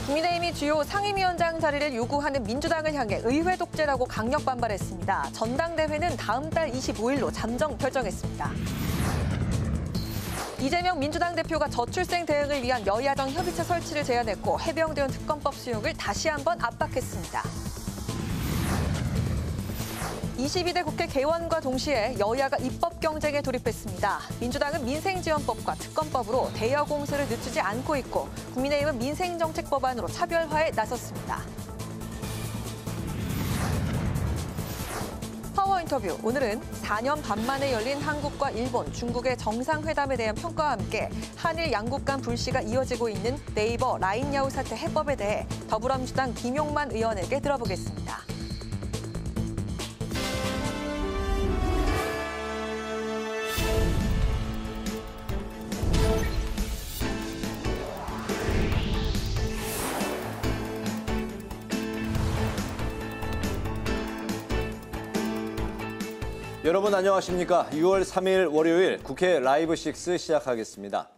국민의힘이 주요 상임위원장 자리를 요구하는 민주당을 향해 의회 독재라고 강력 반발했습니다. 전당대회는 다음 달 25일로 잠정 결정했습니다. 이재명 민주당 대표가 저출생 대응을 위한 여야정 협의체 설치를 제안했고 해병대원 특검법 수용을 다시 한번 압박했습니다. 22대 국회 개원과 동시에 여야가 입법 경쟁에 돌입했습니다. 민주당은 민생지원법과 특검법으로 대여 공세를 늦추지 않고 있고 국민의힘은 민생정책 법안으로 차별화에 나섰습니다. 파워 인터뷰, 오늘은 4년 반 만에 열린 한국과 일본, 중국의 정상회담에 대한 평가와 함께 한일 양국 간 불씨가 이어지고 있는 네이버 라인야후 사태 해법에 대해 더불어민주당 김용만 의원에게 들어보겠습니다. 여러분 안녕하십니까? 6월 3일 월요일 국회 라이브 6 시작하겠습니다.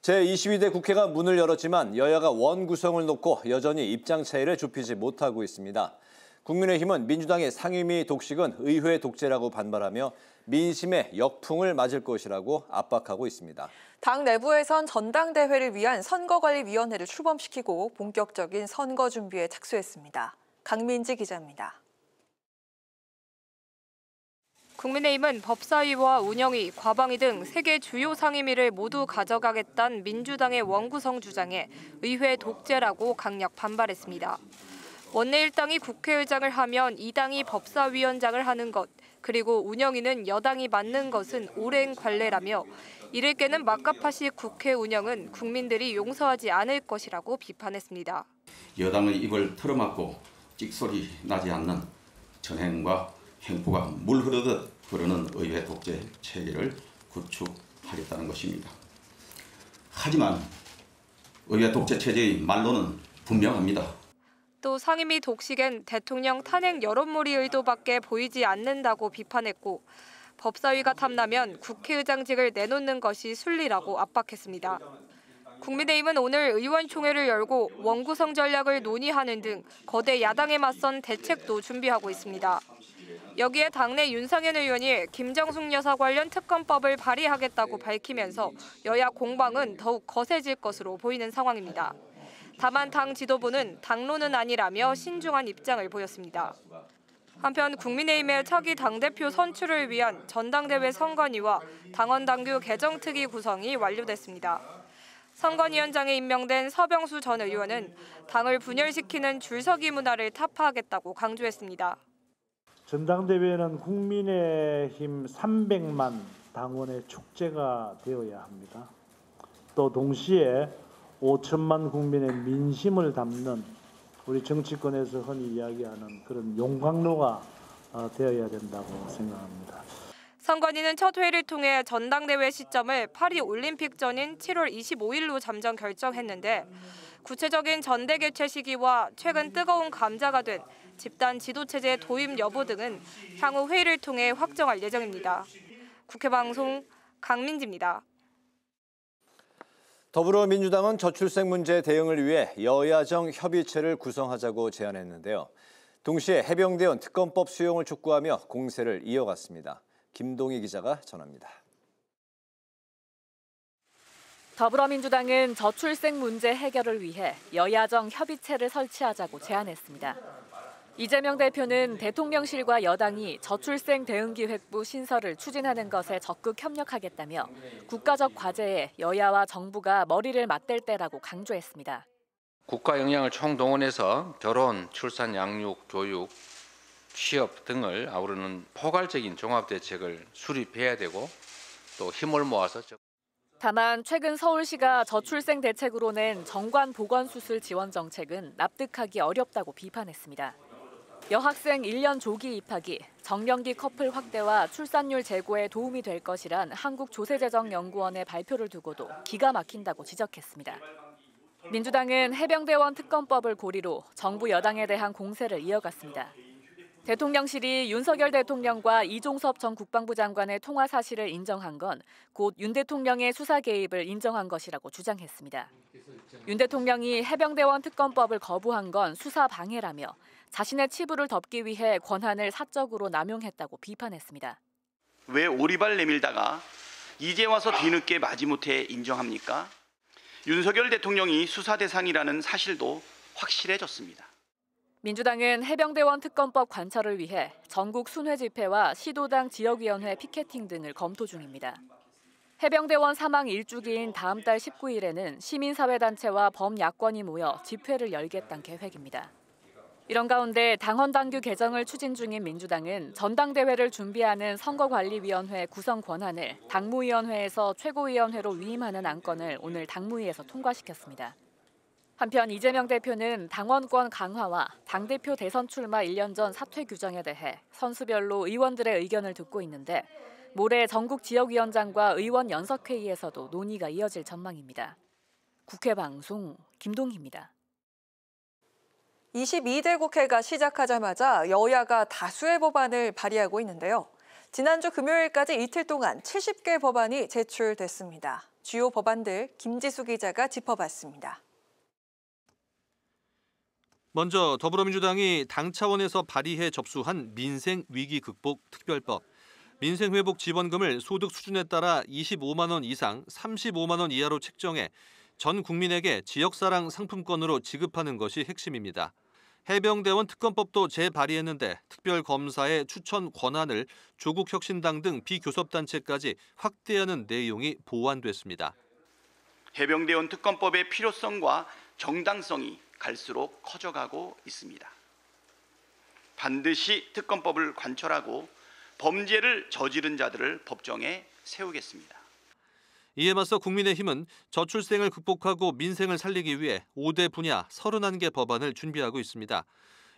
제22대 국회가 문을 열었지만 여야가 원 구성을 놓고 여전히 입장 차이를 좁히지 못하고 있습니다. 국민의힘은 민주당의 상임위 독식은 의회 독재라고 반발하며 민심의 역풍을 맞을 것이라고 압박하고 있습니다. 당 내부에선 전당대회를 위한 선거관리위원회를 출범시키고 본격적인 선거 준비에 착수했습니다. 강민지 기자입니다. 국민의힘은 법사위와 운영위, 과방위 등 3개 주요 상임위를 모두 가져가겠다는 민주당의 원구성 주장에 의회 독재라고 강력 반발했습니다. 원내 1당이 국회의장을 하면 2당이 법사위원장을 하는 것, 그리고 운영위는 여당이 맡는 것은 오랜 관례라며 이를 깨는 막가파식 국회 운영은 국민들이 용서하지 않을 것이라고 비판했습니다. 여당의 입을 틀어막고 찍소리 나지 않는 전행과 행포가 물 흐르듯 흐르는 의회 독재 체계를 구축하겠다는 것입니다. 하지만 의회 독재 체제의 말로는 분명합니다. 또 상임위 독식엔 대통령 탄핵 여론몰이 의도밖에 보이지 않는다고 비판했고 법사위가 탐나면 국회의장직을 내놓는 것이 순리라고 압박했습니다. 국민의힘은 오늘 의원총회를 열고 원구성 전략을 논의하는 등 거대 야당에 맞선 대책도 준비하고 있습니다. 여기에 당내 윤상현 의원이 김정숙 여사 관련 특검법을 발의하겠다고 밝히면서 여야 공방은 더욱 거세질 것으로 보이는 상황입니다. 다만 당 지도부는 당론은 아니라며 신중한 입장을 보였습니다. 한편 국민의힘의 차기 당대표 선출을 위한 전당대회 선관위와 당원당규 개정특위 구성이 완료됐습니다. 선관위원장에 임명된 서병수 전 의원은 당을 분열시키는 줄서기 문화를 타파하겠다고 강조했습니다. 전당대회는 국민의힘 300만 당원의 축제가 되어야 합니다. 또 동시에 5천만 국민의 민심을 담는 우리 정치권에서 흔히 이야기하는 그런 용광로가 되어야 된다고 생각합니다. 선관위는 첫 회의를 통해 전당대회 시점을 파리 올림픽 전인 7월 25일로 잠정 결정했는데 구체적인 전대 개최 시기와 최근 뜨거운 감자가 된 집단 지도체제 도입 여부 등은 향후 회의를 통해 확정할 예정입니다. 국회방송 강민지입니다. 더불어민주당은 저출생 문제 대응을 위해 여야정 협의체를 구성하자고 제안했는데요. 동시에 해병대원 특검법 수용을 촉구하며 공세를 이어갔습니다. 김동희 기자가 전합니다. 더불어민주당은 저출생 문제 해결을 위해 여야정 협의체를 설치하자고 제안했습니다. 이재명 대표는 대통령실과 여당이 저출생 대응기획부 신설을 추진하는 것에 적극 협력하겠다며 국가적 과제에 여야와 정부가 머리를 맞댈 때라고 강조했습니다. 국가 역량을 총동원해서 결혼, 출산, 양육, 교육, 취업 등을 아우르는 포괄적인 종합대책을 수립해야 되고 또 힘을 모아서 다만 최근 서울시가 저출생 대책으로 낸 정관 보건수술 지원 정책은 납득하기 어렵다고 비판했습니다. 여학생 1년 조기 입학이 정년기 커플 확대와 출산율 제고에 도움이 될 것이란 한국조세재정연구원의 발표를 두고도 기가 막힌다고 지적했습니다. 민주당은 해병대원 특검법을 고리로 정부 여당에 대한 공세를 이어갔습니다. 대통령실이 윤석열 대통령과 이종섭 전 국방부 장관의 통화 사실을 인정한 건 곧 윤 대통령의 수사 개입을 인정한 것이라고 주장했습니다. 윤 대통령이 해병대원 특검법을 거부한 건 수사 방해라며 자신의 치부를 덮기 위해 권한을 사적으로 남용했다고 비판했습니다. 왜 오리발 내밀다가 이제 와서 뒤늦게 마지못해 인정합니까? 윤석열 대통령이 수사 대상이라는 사실도 확실해졌습니다. 민주당은 해병대원 특검법 관철을 위해 전국 순회 집회와 시도당 지역위원회 피켓팅 등을 검토 중입니다. 해병대원 사망 1주기인 다음 달 19일에는 시민사회단체와 범야권이 모여 집회를 열겠다는 계획입니다. 이런 가운데 당헌 당규 개정을 추진 중인 민주당은 전당대회를 준비하는 선거관리위원회 구성 권한을 당무위원회에서 최고위원회로 위임하는 안건을 오늘 당무위에서 통과시켰습니다. 한편 이재명 대표는 당원권 강화와 당대표 대선 출마 1년 전 사퇴 규정에 대해 선수별로 의원들의 의견을 듣고 있는데 모레 전국 지역위원장과 의원 연석회의에서도 논의가 이어질 전망입니다. 국회 방송 김동희입니다. 22대 국회가 시작하자마자 여야가 다수의 법안을 발의하고 있는데요. 지난주 금요일까지 이틀 동안 70개 법안이 제출됐습니다. 주요 법안들 김지수 기자가 짚어봤습니다. 먼저 더불어민주당이 당 차원에서 발의해 접수한 민생 위기 극복 특별법. 민생회복 지원금을 소득 수준에 따라 25만 원 이상, 35만 원 이하로 책정해 전 국민에게 지역사랑 상품권으로 지급하는 것이 핵심입니다. 해병대원 특검법도 재발의했는데 특별검사의 추천 권한을 조국혁신당 등 비교섭단체까지 확대하는 내용이 보완됐습니다. 해병대원 특검법의 필요성과 정당성이 갈수록 커져가고 있습니다. 반드시 특검법을 관철하고 범죄를 저지른 자들을 법정에 세우겠습니다. 이에 맞서 국민의힘은 저출생을 극복하고 민생을 살리기 위해 5대 분야 31개 법안을 준비하고 있습니다.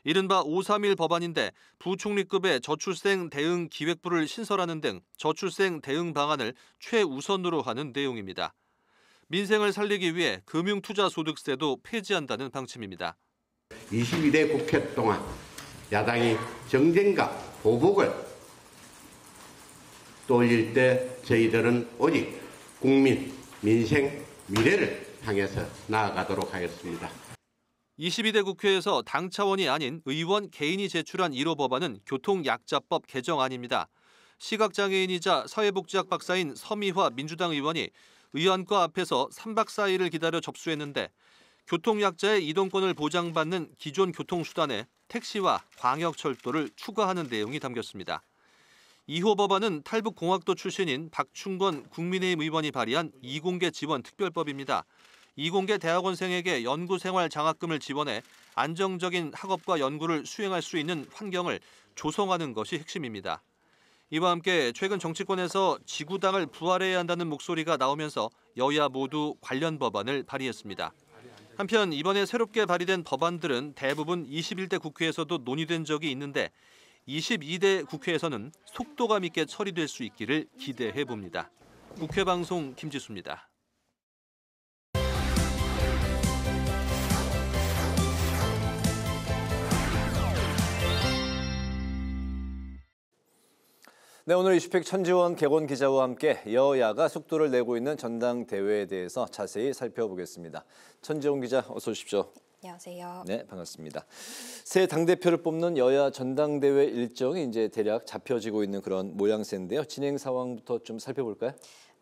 이른바 531 법안인데 부총리급의 저출생 대응 기획부를 신설하는 등 저출생 대응 방안을 최우선으로 하는 내용입니다. 민생을 살리기 위해 금융투자소득세도 폐지한다는 방침입니다. 22대 국회 동안 야당이 정쟁과 보복을 떠올릴 때 저희들은 오직 국민, 민생, 미래를 향해서 나아가도록 하겠습니다. 22대 국회에서 당 차원이 아닌 의원 개인이 제출한 1호 법안은 교통약자법 개정안입니다. 시각장애인이자 사회복지학 박사인 서미화 민주당 의원이 의원과 앞에서 3박 4일을 기다려 접수했는데 교통약자의 이동권을 보장받는 기존 교통수단에 택시와 광역철도를 추가하는 내용이 담겼습니다. 2호 법안은 탈북공학도 출신인 박충건 국민의힘 의원이 발의한 이공계 지원 특별법입니다. 이공계 대학원생에게 연구생활 장학금을 지원해 안정적인 학업과 연구를 수행할 수 있는 환경을 조성하는 것이 핵심입니다. 이와 함께 최근 정치권에서 지구당을 부활해야 한다는 목소리가 나오면서 여야 모두 관련 법안을 발의했습니다. 한편 이번에 새롭게 발의된 법안들은 대부분 21대 국회에서도 논의된 적이 있는데 22대 국회에서는 속도감 있게 처리될 수 있기를 기대해 봅니다. 국회방송 김지수입니다. 네, 오늘 이슈팩 천지원 개건 기자와 함께 여야가 속도를 내고 있는 전당대회에 대해서 자세히 살펴보겠습니다. 천지원 기자 어서 오십시오. 안녕하세요. 네, 반갑습니다. 새 당대표를 뽑는 여야 전당대회 일정이 이제 대략 잡혀지고 있는 그런 모양새인데요. 진행 상황부터 좀 살펴볼까요?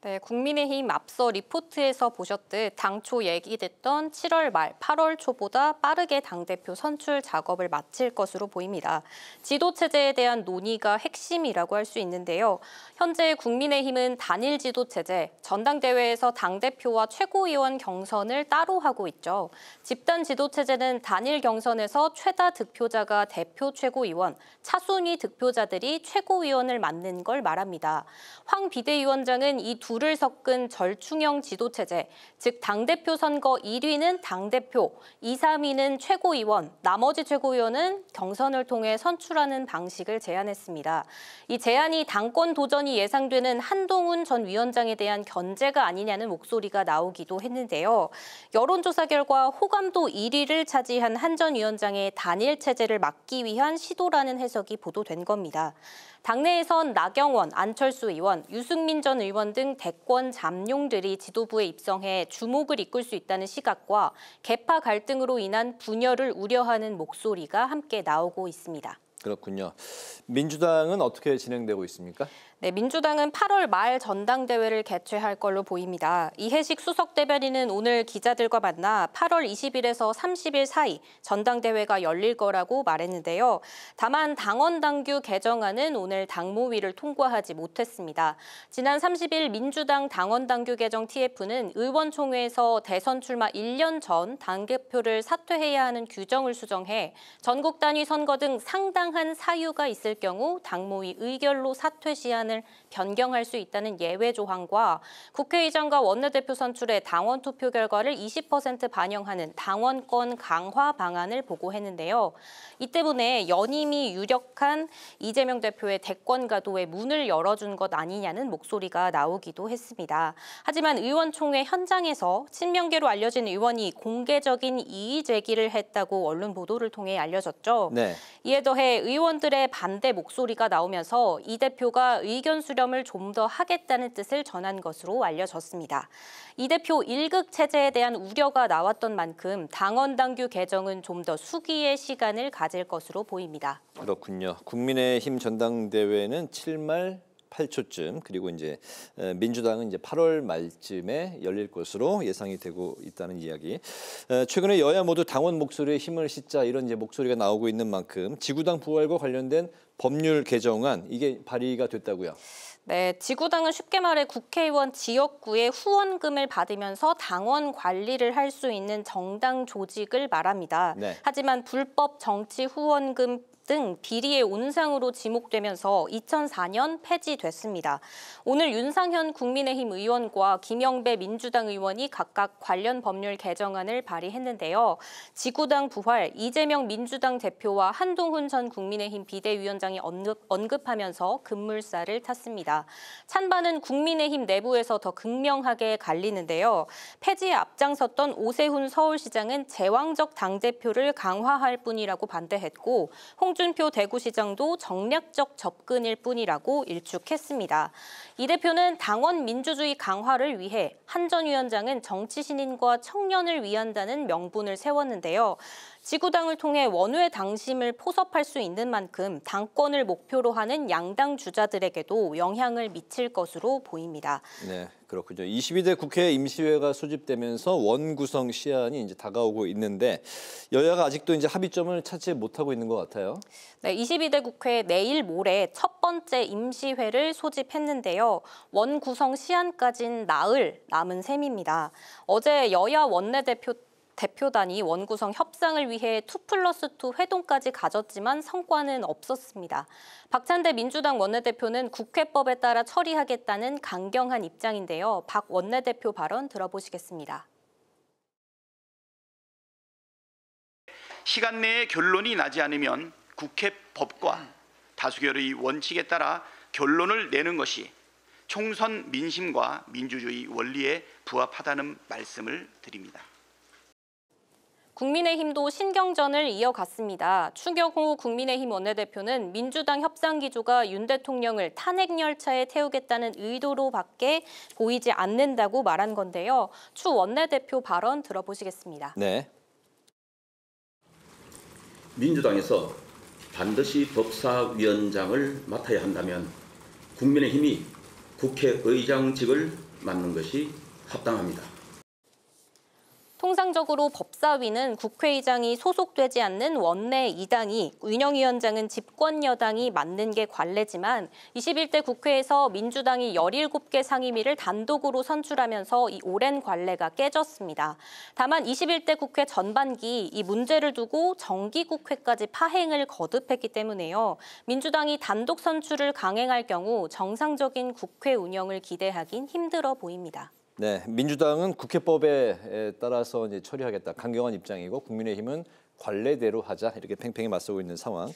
네, 국민의힘 앞서 리포트에서 보셨듯 당초 얘기됐던 7월 말, 8월 초보다 빠르게 당대표 선출 작업을 마칠 것으로 보입니다. 지도체제에 대한 논의가 핵심이라고 할 수 있는데요. 현재 국민의힘은 단일 지도체제, 전당대회에서 당대표와 최고위원 경선을 따로 하고 있죠. 집단 지도체제는 단일 경선에서 최다 득표자가 대표 최고위원, 차순위 득표자들이 최고위원을 맡는 걸 말합니다. 황 비대위원장은 이 두 부를 섞은 절충형 지도체제, 즉 당대표 선거 1위는 당대표, 2, 3위는 최고위원, 나머지 최고위원은 경선을 통해 선출하는 방식을 제안했습니다. 이 제안이 당권 도전이 예상되는 한동훈 전 위원장에 대한 견제가 아니냐는 목소리가 나오기도 했는데요. 여론조사 결과 호감도 1위를 차지한 한 전 위원장의 단일 체제를 막기 위한 시도라는 해석이 보도된 겁니다. 당내에선 나경원, 안철수 의원, 유승민 전 의원 등 대권 잠룡들이 지도부에 입성해 주목을 이끌 수 있다는 시각과 계파 갈등으로 인한 분열을 우려하는 목소리가 함께 나오고 있습니다. 그렇군요. 민주당은 어떻게 진행되고 있습니까? 네, 민주당은 8월 말 전당대회를 개최할 걸로 보입니다. 이해식 수석 대변인은 오늘 기자들과 만나 8월 20일에서 30일 사이 전당대회가 열릴 거라고 말했는데요. 다만 당원 당규 개정안은 오늘 당무위를 통과하지 못했습니다. 지난 30일 민주당 당원 당규 개정 TF는 의원총회에서 대선 출마 1년 전 당대표를 사퇴해야 하는 규정을 수정해 전국 단위 선거 등 상당한 사유가 있을 경우 당무위 의결로 사퇴 시한을 변경할 수 있다는 예외 조항과 국회의장과 원내대표 선출의 당원 투표 결과를 20% 반영하는 당원권 강화 방안을 보고했는데요. 이 때문에 연임이 유력한 이재명 대표의 대권 가도에 문을 열어준 것 아니냐는 목소리가 나오기도 했습니다. 하지만 의원총회 현장에서 친명계로 알려진 의원이 공개적인 이의 제기를 했다고 언론 보도를 통해 알려졌죠. 네. 이에 더해 의원들의 반대 목소리가 나오면서 이 대표가 의견 수렴을 좀 더 하겠다는 뜻을 전한 것으로 알려졌습니다. 이 대표 1극 체제에 대한 우려가 나왔던 만큼 당원 당규 개정은 좀 더 수기의 시간을 가질 것으로 보입니다. 그렇군요. 국민의힘 전당대회는 7말 8초쯤 그리고 이제 민주당은 이제 8월 말쯤에 열릴 것으로 예상이 되고 있다는 이야기. 최근에 여야 모두 당원 목소리에 힘을 싣자 이런 이제 목소리가 나오고 있는 만큼 지구당 부활과 관련된 법률 개정안 이게 발의가 됐다고요. 네, 지구당은 쉽게 말해 국회의원 지역구에 후원금을 받으면서 당원 관리를 할 수 있는 정당 조직을 말합니다. 네. 하지만 불법 정치 후원금 등 비리의 온상으로 지목되면서 2004년 폐지됐습니다. 오늘 윤상현 국민의힘 의원과 김영배 민주당 의원이 각각 관련 법률 개정안을 발의했는데요. 지구당 부활, 이재명 민주당 대표와 한동훈 전 국민의힘 비대위원장이 언급하면서 급물살을 탔습니다. 찬반은 국민의힘 내부에서 더 극명하게 갈리는데요. 폐지에 앞장섰던 오세훈 서울시장은 제왕적 당대표를 강화할 뿐이라고 반대했고 홍준표 대구시장도 정략적 접근일 뿐이라고 일축했습니다. 이 대표는 당원 민주주의 강화를 위해 한 전 위원장은 정치 신인과 청년을 위한다는 명분을 세웠는데요. 지구당을 통해 원외 당심을 포섭할 수 있는 만큼 당권을 목표로 하는 양당 주자들에게도 영향을 미칠 것으로 보입니다. 네, 그렇군요. 22대 국회 임시회가 소집되면서 원구성 시한이 이제 다가오고 있는데 여야가 아직도 이제 합의점을 찾지 못하고 있는 것 같아요. 네, 22대 국회 내일 모레 첫 번째 임시회를 소집했는데요. 원구성 시한까지는 나흘 남은 셈입니다. 어제 여야 대표단이 원구성 협상을 위해 2+2 회동까지 가졌지만 성과는 없었습니다. 박찬대 민주당 원내대표는 국회법에 따라 처리하겠다는 강경한 입장인데요. 박 원내대표 발언 들어보시겠습니다. 시간 내에 결론이 나지 않으면 국회법과 다수결의 원칙에 따라 결론을 내는 것이 총선 민심과 민주주의 원리에 부합하다는 말씀을 드립니다. 국민의힘도 신경전을 이어갔습니다. 추경호 국민의힘 원내대표는 민주당 협상 기조가 윤 대통령을 탄핵 열차에 태우겠다는 의도로밖에 보이지 않는다고 말한 건데요. 추 원내대표 발언 들어보시겠습니다. 네. 민주당에서 반드시 법사위원장을 맡아야 한다면 국민의힘이 국회의장직을 맡는 것이 합당합니다. 통상적으로 법사위는 국회의장이 소속되지 않는 원내 2당이, 운영위원장은 집권 여당이 맡는 게 관례지만 21대 국회에서 민주당이 17개 상임위를 단독으로 선출하면서 이 오랜 관례가 깨졌습니다. 다만 21대 국회 전반기 이 문제를 두고 정기국회까지 파행을 거듭했기 때문에요. 민주당이 단독 선출을 강행할 경우 정상적인 국회 운영을 기대하긴 힘들어 보입니다. 네, 민주당은 국회법에 따라서 이제 처리하겠다 강경한 입장이고 국민의힘은 관례대로 하자 이렇게 팽팽히 맞서고 있는 상황.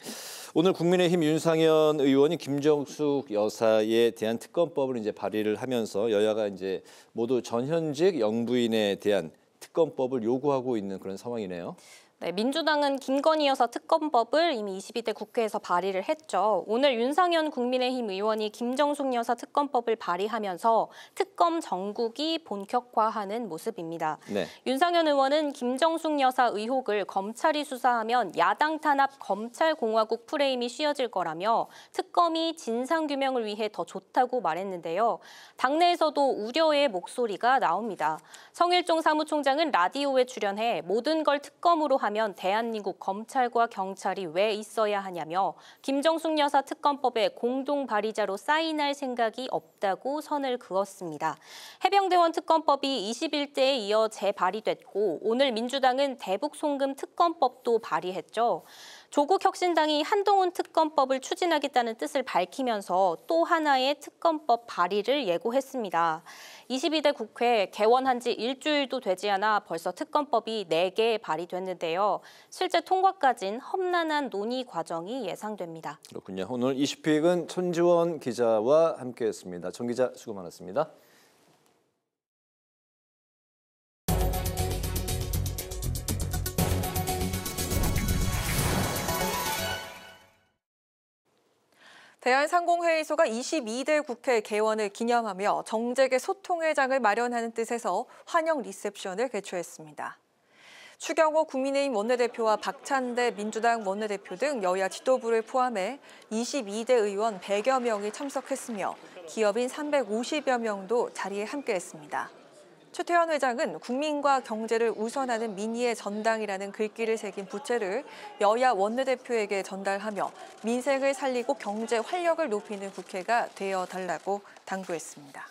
오늘 국민의힘 윤상현 의원이 김정숙 여사에 대한 특검법을 이제 발의를 하면서 여야가 이제 모두 전현직 영부인에 대한 특검법을 요구하고 있는 그런 상황이네요. 네, 민주당은 김건희 여사 특검법을 이미 22대 국회에서 발의를 했죠. 오늘 윤상현 국민의힘 의원이 김정숙 여사 특검법을 발의하면서 특검 정국이 본격화하는 모습입니다. 네. 윤상현 의원은 김정숙 여사 의혹을 검찰이 수사하면 야당 탄압 검찰공화국 프레임이 씌워질 거라며 특검이 진상규명을 위해 더 좋다고 말했는데요. 당내에서도 우려의 목소리가 나옵니다. 성일종 사무총장은 라디오에 출연해 모든 걸 특검으로 하면 대한민국 검찰과 경찰이 왜 있어야 하냐며 김정숙 여사 특검법에 공동 발의자로 사인할 생각이 없다고 선을 그었습니다. 해병대원 특검법이 21대에 이어 재발의됐고 오늘 민주당은 대북 송금 특검법도 발의했죠. 조국 혁신당이 한동훈 특검법을 추진하겠다는 뜻을 밝히면서 또 하나의 특검법 발의를 예고했습니다. 22대 국회 개원한 지 일주일도 되지 않아 벌써 특검법이 4개 발의됐는데요. 실제 통과까지는 험난한 논의 과정이 예상됩니다. 그렇군요. 오늘 이슈픽은 천지원 기자와 함께했습니다. 정 기자 수고 많았습니다. 대한상공회의소가 22대 국회 개원을 기념하며 정재계 소통의 장을 마련하는 뜻에서 환영 리셉션을 개최했습니다. 추경호 국민의힘 원내대표와 박찬대 민주당 원내대표 등 여야 지도부를 포함해 22대 의원 100여 명이 참석했으며 기업인 350여 명도 자리에 함께했습니다. 최태원 회장은 국민과 경제를 우선하는 민의의 전당이라는 글귀를 새긴 부채를 여야 원내대표에게 전달하며 민생을 살리고 경제 활력을 높이는 국회가 되어달라고 당부했습니다.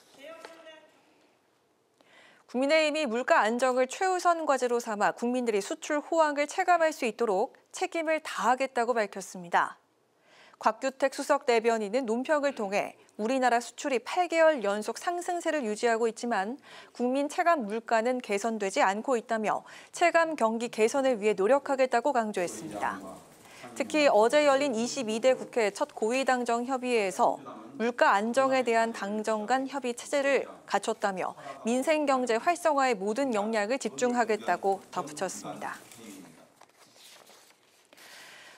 국민의힘이 물가 안정을 최우선 과제로 삼아 국민들이 수출 호황을 체감할 수 있도록 책임을 다하겠다고 밝혔습니다. 곽규택 수석 대변인은 논평을 통해 우리나라 수출이 8개월 연속 상승세를 유지하고 있지만 국민 체감 물가는 개선되지 않고 있다며 체감 경기 개선을 위해 노력하겠다고 강조했습니다. 특히 어제 열린 22대 국회 첫 고위당정 협의회에서 물가 안정에 대한 당정 간 협의 체제를 갖췄다며 민생 경제 활성화에 모든 역량을 집중하겠다고 덧붙였습니다.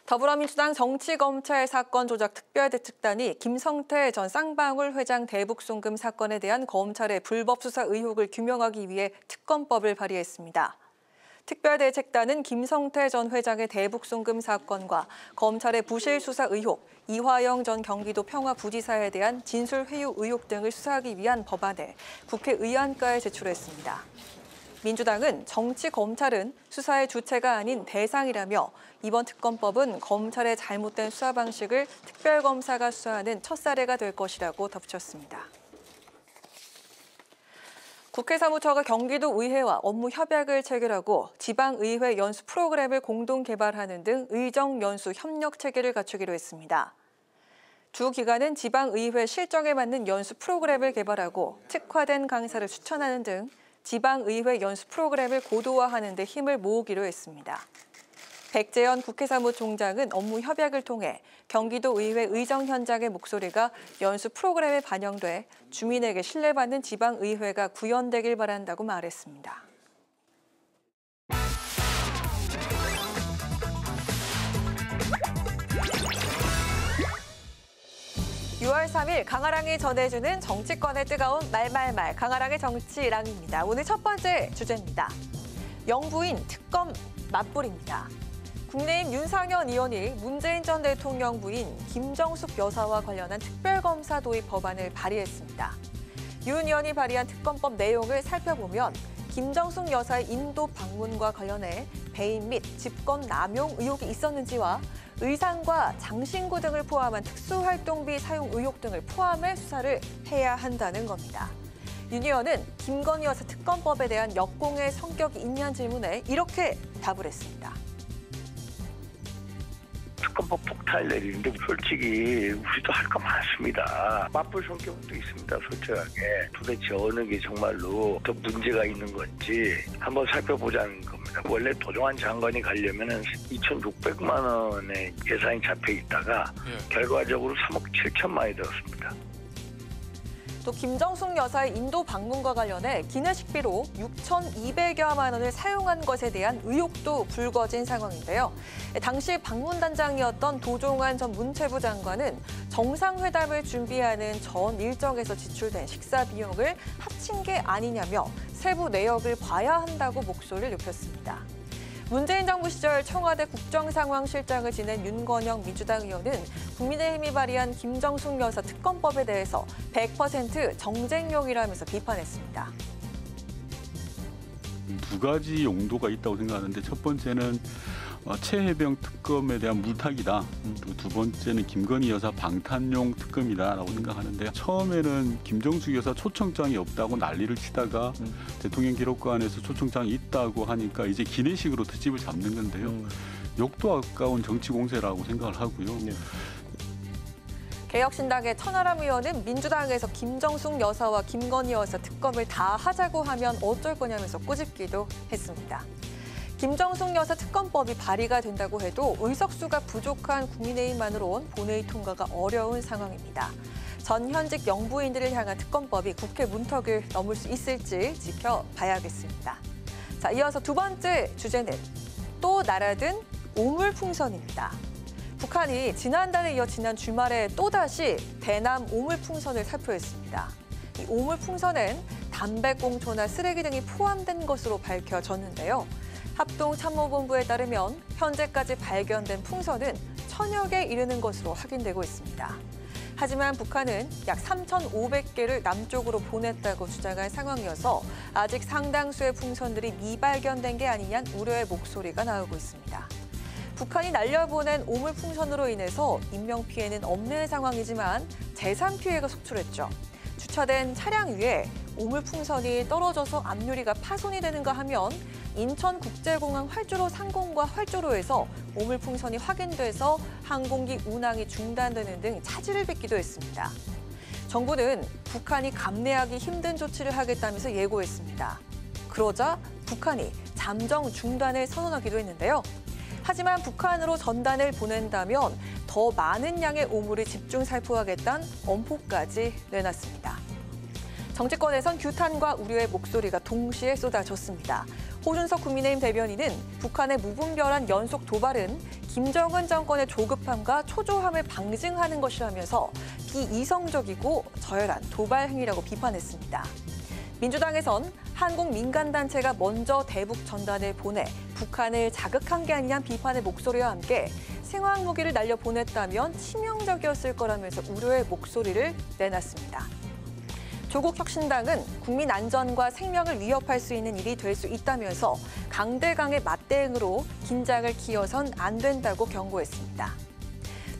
더불어민주당 정치검찰 사건 조작 특별대책단이 김성태 전 쌍방울 회장 대북 송금 사건에 대한 검찰의 불법 수사 의혹을 규명하기 위해 특검법을 발의했습니다. 특별대책단은 김성태 전 회장의 대북 송금 사건과 검찰의 부실 수사 의혹, 이화영 전 경기도 평화부지사에 대한 진술회유 의혹 등을 수사하기 위한 법안을 국회 의안가에 제출했습니다. 민주당은 정치검찰은 수사의 주체가 아닌 대상이라며 이번 특검법은 검찰의 잘못된 수사 방식을 특별검사가 수사하는 첫 사례가 될 것이라고 덧붙였습니다. 국회 사무처가 경기도 의회와 업무 협약을 체결하고 지방의회 연수 프로그램을 공동 개발하는 등 의정 연수 협력 체계를 갖추기로 했습니다. 주 기관은 지방의회 실정에 맞는 연수 프로그램을 개발하고 특화된 강사를 추천하는 등 지방의회 연수 프로그램을 고도화하는 데 힘을 모으기로 했습니다. 백재현 국회사무총장은 업무 협약을 통해 경기도 의회 의정 현장의 목소리가 연수 프로그램에 반영돼 주민에게 신뢰받는 지방의회가 구현되길 바란다고 말했습니다. 6월 3일 강아랑이 전해주는 정치권의 뜨거운 말말말 강아랑의 정치랑입니다. 오늘 첫 번째 주제입니다. 영부인 특검 맞불입니다. 국민의힘 윤상현 의원이 문재인 전 대통령 부인 김정숙 여사와 관련한 특별검사 도입 법안을 발의했습니다. 윤 의원이 발의한 특검법 내용을 살펴보면 김정숙 여사의 인도 방문과 관련해 배임 및 집권 남용 의혹이 있었는지와 의상과 장신구 등을 포함한 특수활동비 사용 의혹 등을 포함해 수사를 해야 한다는 겁니다. 윤 의원은 김건희 여사 특검법에 대한 역공의 성격이 있냐는 질문에 이렇게 답을 했습니다. 특검법 폭탄 내리는데 솔직히 우리도 할 거 많습니다. 맞불 성격도 있습니다. 솔직하게. 도대체 어느 게 정말로 더 문제가 있는 건지 한번 살펴보자는 겁니다. 원래 도종환 장관이 가려면 2,600만 원의 예산이 잡혀 있다가 결과적으로 3억 7천만 원이 들었습니다. 또 김정숙 여사의 인도 방문과 관련해 기내식비로 6,200여만 원을 사용한 것에 대한 의혹도 불거진 상황인데요. 당시 방문단장이었던 도종환 전 문체부 장관은 정상회담을 준비하는 전 일정에서 지출된 식사 비용을 합친 게 아니냐며 세부 내역을 봐야 한다고 목소리를 높였습니다. 문재인 정부 시절 청와대 국정상황실장을 지낸 윤건영 민주당 의원은 국민의힘이 발의한 김정숙 여사 특검법에 대해서 100% 정쟁용이라면서 비판했습니다. 두 가지 용도가 있다고 생각하는데 첫 번째는 최혜병 특검에 대한 물타기다. 그리고 두 번째는 김건희 여사 방탄용 특검이다라고 생각하는데 처음에는 김정숙 여사 초청장이 없다고 난리를 치다가 대통령 기록관에서 초청장이 있다고 하니까 이제 기내식으로 트집을 잡는 건데요. 욕도 아까운 정치 공세라고 생각을 하고요. 개혁신당의 천하람 의원은 민주당에서 김정숙 여사와 김건희 여사 특검을 다 하자고 하면 어쩔 거냐면서 꾸짖기도 했습니다. 김정숙 여사 특검법이 발의가 된다고 해도 의석수가 부족한 국민의힘만으론 본회의 통과가 어려운 상황입니다. 전 현직 영부인들을 향한 특검법이 국회 문턱을 넘을 수 있을지 지켜봐야겠습니다. 자, 이어서 두 번째 주제는 또 날아든 오물풍선입니다. 북한이 지난달에 이어 지난 주말에 또다시 대남 오물풍선을 살포했습니다. 이 오물풍선엔 담배꽁초나 쓰레기 등이 포함된 것으로 밝혀졌는데요. 합동참모본부에 따르면 현재까지 발견된 풍선은 1000여 개 이르는 것으로 확인되고 있습니다. 하지만 북한은 약 3,500개를 남쪽으로 보냈다고 주장한 상황이어서 아직 상당수의 풍선들이 미발견된 게 아니냐는 우려의 목소리가 나오고 있습니다. 북한이 날려보낸 오물풍선으로 인해서 인명피해는 없는 상황이지만 재산 피해가 속출했죠. 주차된 차량 위에 오물풍선이 떨어져서 앞유리가 파손이 되는가 하면 인천국제공항 활주로 상공과 활주로에서 오물풍선이 확인돼서 항공기 운항이 중단되는 등 차질을 빚기도 했습니다. 정부는 북한이 감내하기 힘든 조치를 하겠다면서 예고했습니다. 그러자 북한이 잠정 중단을 선언하기도 했는데요. 하지만 북한으로 전단을 보낸다면 더 많은 양의 오물을 집중 살포하겠다는 엄포까지 내놨습니다. 정치권에선 규탄과 우려의 목소리가 동시에 쏟아졌습니다. 호준석 국민의힘 대변인은 북한의 무분별한 연속 도발은 김정은 정권의 조급함과 초조함을 방증하는 것이라면서 비이성적이고 저열한 도발 행위라고 비판했습니다. 민주당에선 한국 민간단체가 먼저 대북 전단을 보내 북한을 자극한 게 아니냐는 비판의 목소리와 함께 생화학무기를 날려보냈다면 치명적이었을 거라면서 우려의 목소리를 내놨습니다. 조국혁신당은 국민 안전과 생명을 위협할 수 있는 일이 될 수 있다면서 강대강의 맞대응으로 긴장을 키워선 안 된다고 경고했습니다.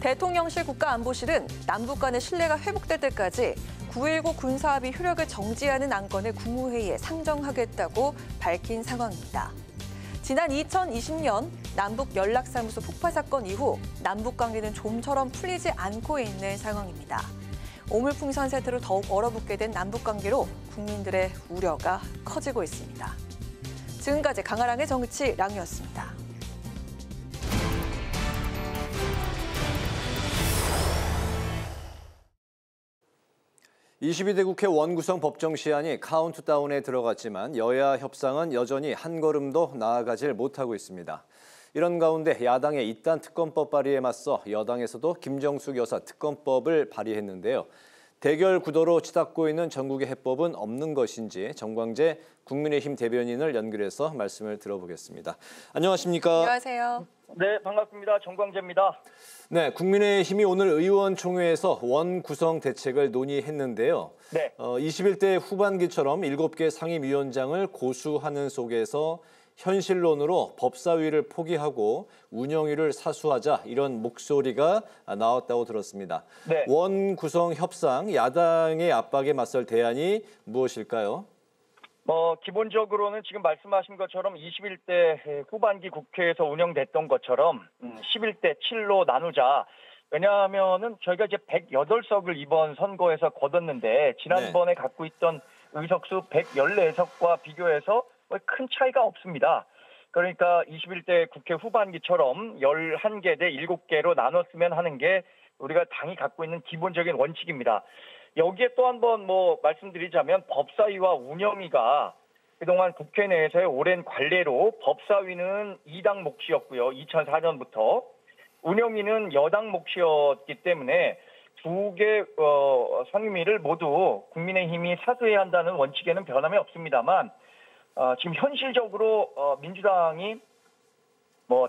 대통령실 국가안보실은 남북 간의 신뢰가 회복될 때까지 9.19 군사합의 효력을 정지하는 안건을 국무회의에 상정하겠다고 밝힌 상황입니다. 지난 2020년 남북 연락사무소 폭파 사건 이후 남북 관계는 좀처럼 풀리지 않고 있는 상황입니다. 오물풍선 세태로 더욱 얼어붙게 된 남북 관계로 국민들의 우려가 커지고 있습니다. 지금까지 강아랑의 정치랑이었습니다. 22대 국회 원구성 법정 시한이 카운트다운에 들어갔지만 여야 협상은 여전히 한 걸음도 나아가질 못하고 있습니다. 이런 가운데 야당의 이딴 특검법 발의에 맞서 여당에서도 김정숙 여사 특검법을 발의했는데요. 대결 구도로 치닫고 있는 전국의 해법은 없는 것인지 정광재 국민의힘 대변인을 연결해서 말씀을 들어보겠습니다. 안녕하십니까? 안녕하세요. 네, 반갑습니다. 정광재입니다. 네, 국민의힘이 오늘 의원총회에서 원구성 대책을 논의했는데요. 네. 21대 후반기처럼 7개 상임위원장을 고수하는 속에서 현실론으로 법사위를 포기하고 운영위를 사수하자 이런 목소리가 나왔다고 들었습니다. 네. 원구성 협상, 야당의 압박에 맞설 대안이 무엇일까요? 기본적으로는 지금 말씀하신 것처럼 21대 후반기 국회에서 운영됐던 것처럼 11대 7로 나누자. 왜냐하면은 저희가 이제 108석을 이번 선거에서 거뒀는데 지난번에 갖고 있던 의석수 114석과 비교해서 큰 차이가 없습니다. 그러니까 21대 국회 후반기처럼 11개 대 7개로 나눴으면 하는 게 우리가 당이 갖고 있는 기본적인 원칙입니다. 여기에 또 한 번 말씀드리자면 법사위와 운영위가 그동안 국회 내에서의 오랜 관례로 법사위는 2당 몫이었고요. 2004년부터 운영위는 여당 몫이었기 때문에 두 개 상임위를 모두 국민의힘이 사수해야 한다는 원칙에는 변함이 없습니다만 지금 현실적으로 민주당이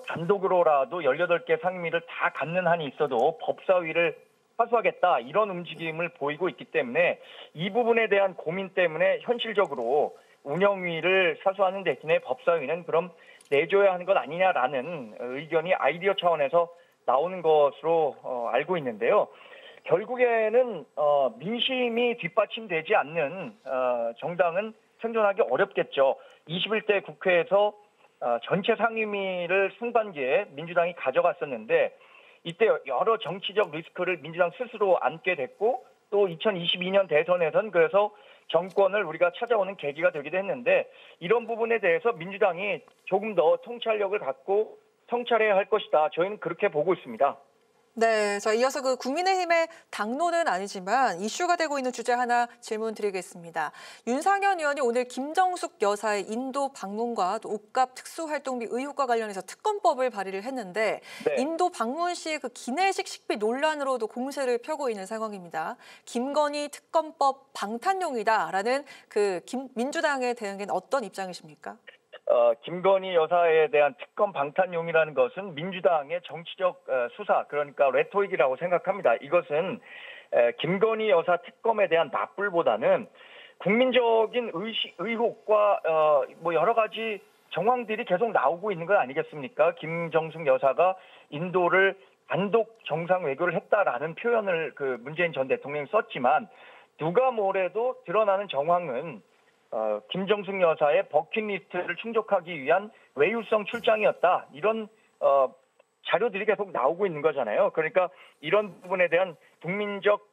단독으로라도 18개 상임위를 다 갖는 한이 있어도 법사위를 사수하겠다 이런 움직임을 보이고 있기 때문에 이 부분에 대한 고민 때문에 현실적으로 운영위를 사수하는 대신에 법사위는 그럼 내줘야 하는 것 아니냐라는 의견이 아이디어 차원에서 나오는 것으로 알고 있는데요. 결국에는 민심이 뒷받침되지 않는 정당은 생존하기 어렵겠죠. 21대 국회에서 전체 상임위를 상반기에 민주당이 가져갔었는데 이때 여러 정치적 리스크를 민주당 스스로 안게 됐고 또 2022년 대선에선 그래서 정권을 우리가 찾아오는 계기가 되기도 했는데 이런 부분에 대해서 민주당이 조금 더 통찰력을 갖고 통찰해야 할 것이다. 저희는 그렇게 보고 있습니다. 네, 자 이어서 그 국민의힘의 당론은 아니지만 이슈가 되고 있는 주제 하나 질문 드리겠습니다. 윤상현 의원이 오늘 김정숙 여사의 인도 방문과 또 옷값 특수활동비 의혹과 관련해서 특검법을 발의를 했는데 네. 인도 방문 시 그 기내식 식비 논란으로도 공세를 펴고 있는 상황입니다. 김건희 특검법 방탄용이다라는 그 민주당에 대응은 어떤 입장이십니까? 김건희 여사에 대한 특검 방탄용이라는 것은 민주당의 정치적 수사, 그러니까 레토릭이라고 생각합니다. 이것은 김건희 여사 특검에 대한 납불보다는 국민적인 의혹과 여러 가지 정황들이 계속 나오고 있는 것 아니겠습니까? 김정숙 여사가 인도를 단독 정상 외교를 했다라는 표현을 문재인 전 대통령이 썼지만 누가 뭐래도 드러나는 정황은 김정숙 여사의 버킷리스트를 충족하기 위한 외유성 출장이었다. 이런 자료들이 계속 나오고 있는 거잖아요. 그러니까 이런 부분에 대한 국민적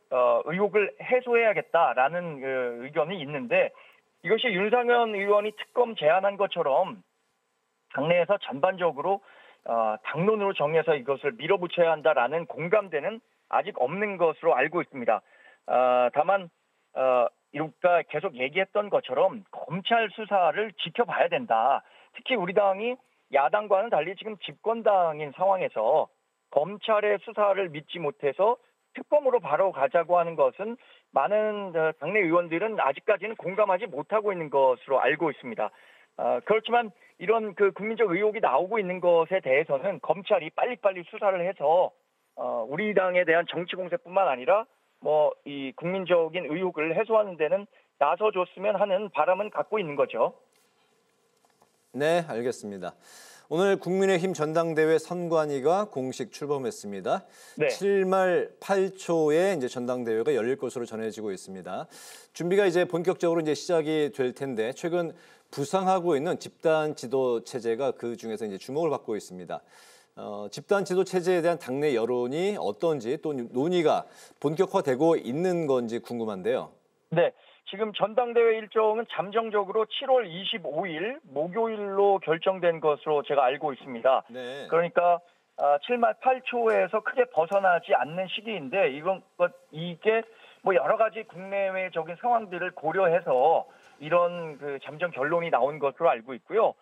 의혹을 해소해야겠다라는 의견이 있는데 이것이 윤상현 의원이 특검 제안한 것처럼 당내에서 전반적으로 당론으로 정해서 이것을 밀어붙여야 한다라는 공감대는 아직 없는 것으로 알고 있습니다. 다만 우리가 계속 얘기했던 것처럼 검찰 수사를 지켜봐야 된다. 특히 우리 당이 야당과는 달리 지금 집권당인 상황에서 검찰의 수사를 믿지 못해서 특검으로 바로 가자고 하는 것은 많은 당내 의원들은 아직까지는 공감하지 못하고 있는 것으로 알고 있습니다. 그렇지만 이런 국민적 의혹이 나오고 있는 것에 대해서는 검찰이 빨리빨리 수사를 해서 우리 당에 대한 정치 공세뿐만 아니라 이 국민적인 의혹을 해소하는 데는 나서줬으면 하는 바람은 갖고 있는 거죠. 네, 알겠습니다. 오늘 국민의힘 전당대회 선관위가 공식 출범했습니다. 네. 7말 8초에 이제 전당대회가 열릴 것으로 전해지고 있습니다. 준비가 이제 본격적으로 이제 시작이 될 텐데 최근 부상하고 있는 집단 지도 체제가 그 중에서 이제 주목을 받고 있습니다. 집단 지도 체제에 대한 당내 여론이 어떤지 또 논의가 본격화되고 있는 건지 궁금한데요. 네, 지금 전당대회 일정은 잠정적으로 7월 25일 목요일로 결정된 것으로 제가 알고 있습니다. 네. 그러니까 7말 8초에서 크게 벗어나지 않는 시기인데 이게 여러 가지 국내외적인 상황들을 고려해서 이런 잠정 결론이 나온 것으로 알고 있고요.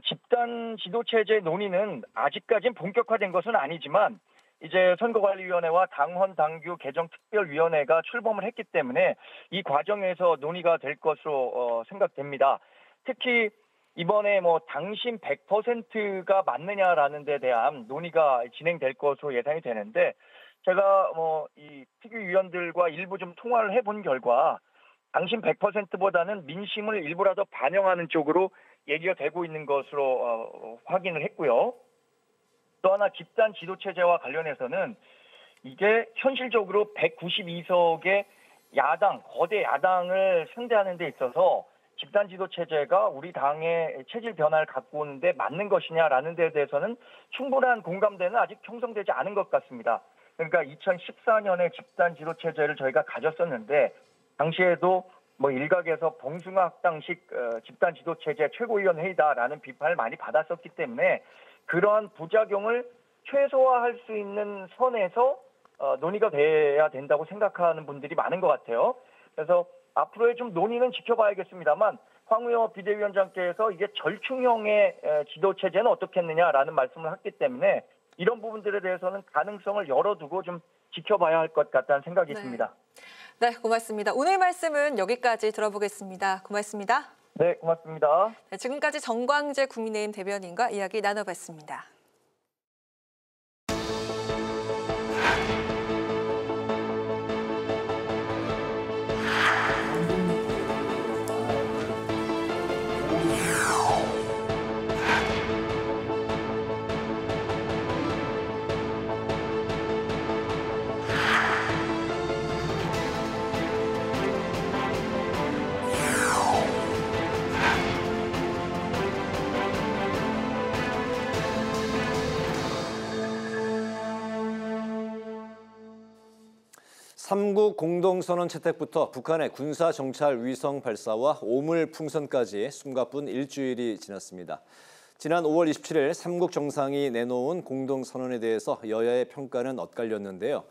집단 지도체제 논의는 아직까지는 본격화된 것은 아니지만 이제 선거관리위원회와 당헌 당규 개정 특별위원회가 출범을 했기 때문에 이 과정에서 논의가 될 것으로 생각됩니다. 특히 이번에 뭐 당신 100%가 맞느냐라는 데 대한 논의가 진행될 것으로 예상이 되는데 제가 뭐 이 특위위원들과 일부 좀 통화를 해본 결과 당신 100%보다는 민심을 일부라도 반영하는 쪽으로 얘기가 되고 있는 것으로 확인을 했고요. 또 하나 집단 지도체제와 관련해서는 이게 현실적으로 192석의 야당, 거대 야당을 상대하는 데 있어서 집단 지도체제가 우리 당의 체질 변화를 갖고 오는데 맞는 것이냐라는 데 대해서는 충분한 공감대는 아직 형성되지 않은 것 같습니다. 그러니까 2014년에 집단 지도체제를 저희가 가졌었는데 당시에도 뭐 일각에서 봉숭아 학당식 집단 지도체제 최고위원 회의다라는 비판을 많이 받았었기 때문에 그러한 부작용을 최소화할 수 있는 선에서 논의가 돼야 된다고 생각하는 분들이 많은 것 같아요. 그래서 앞으로의 좀 논의는 지켜봐야겠습니다만 황우여 비대위원장께서 이게 절충형의 지도체제는 어떻겠느냐라는 말씀을 했기 때문에 이런 부분들에 대해서는 가능성을 열어두고 좀 지켜봐야 할 것 같다는 생각이 있습니다. 네, 고맙습니다. 오늘 말씀은 여기까지 들어보겠습니다. 고맙습니다. 네, 고맙습니다. 네, 지금까지 정광재 국민의힘 대변인과 이야기 나눠봤습니다. 삼국 공동선언 채택부터 북한의 군사 정찰 위성 발사와 오물 풍선까지 숨가쁜 일주일이 지났습니다. 지난 5월 27일 삼국 정상이 내놓은 공동선언에 대해서 여야의 평가는 엇갈렸는데요.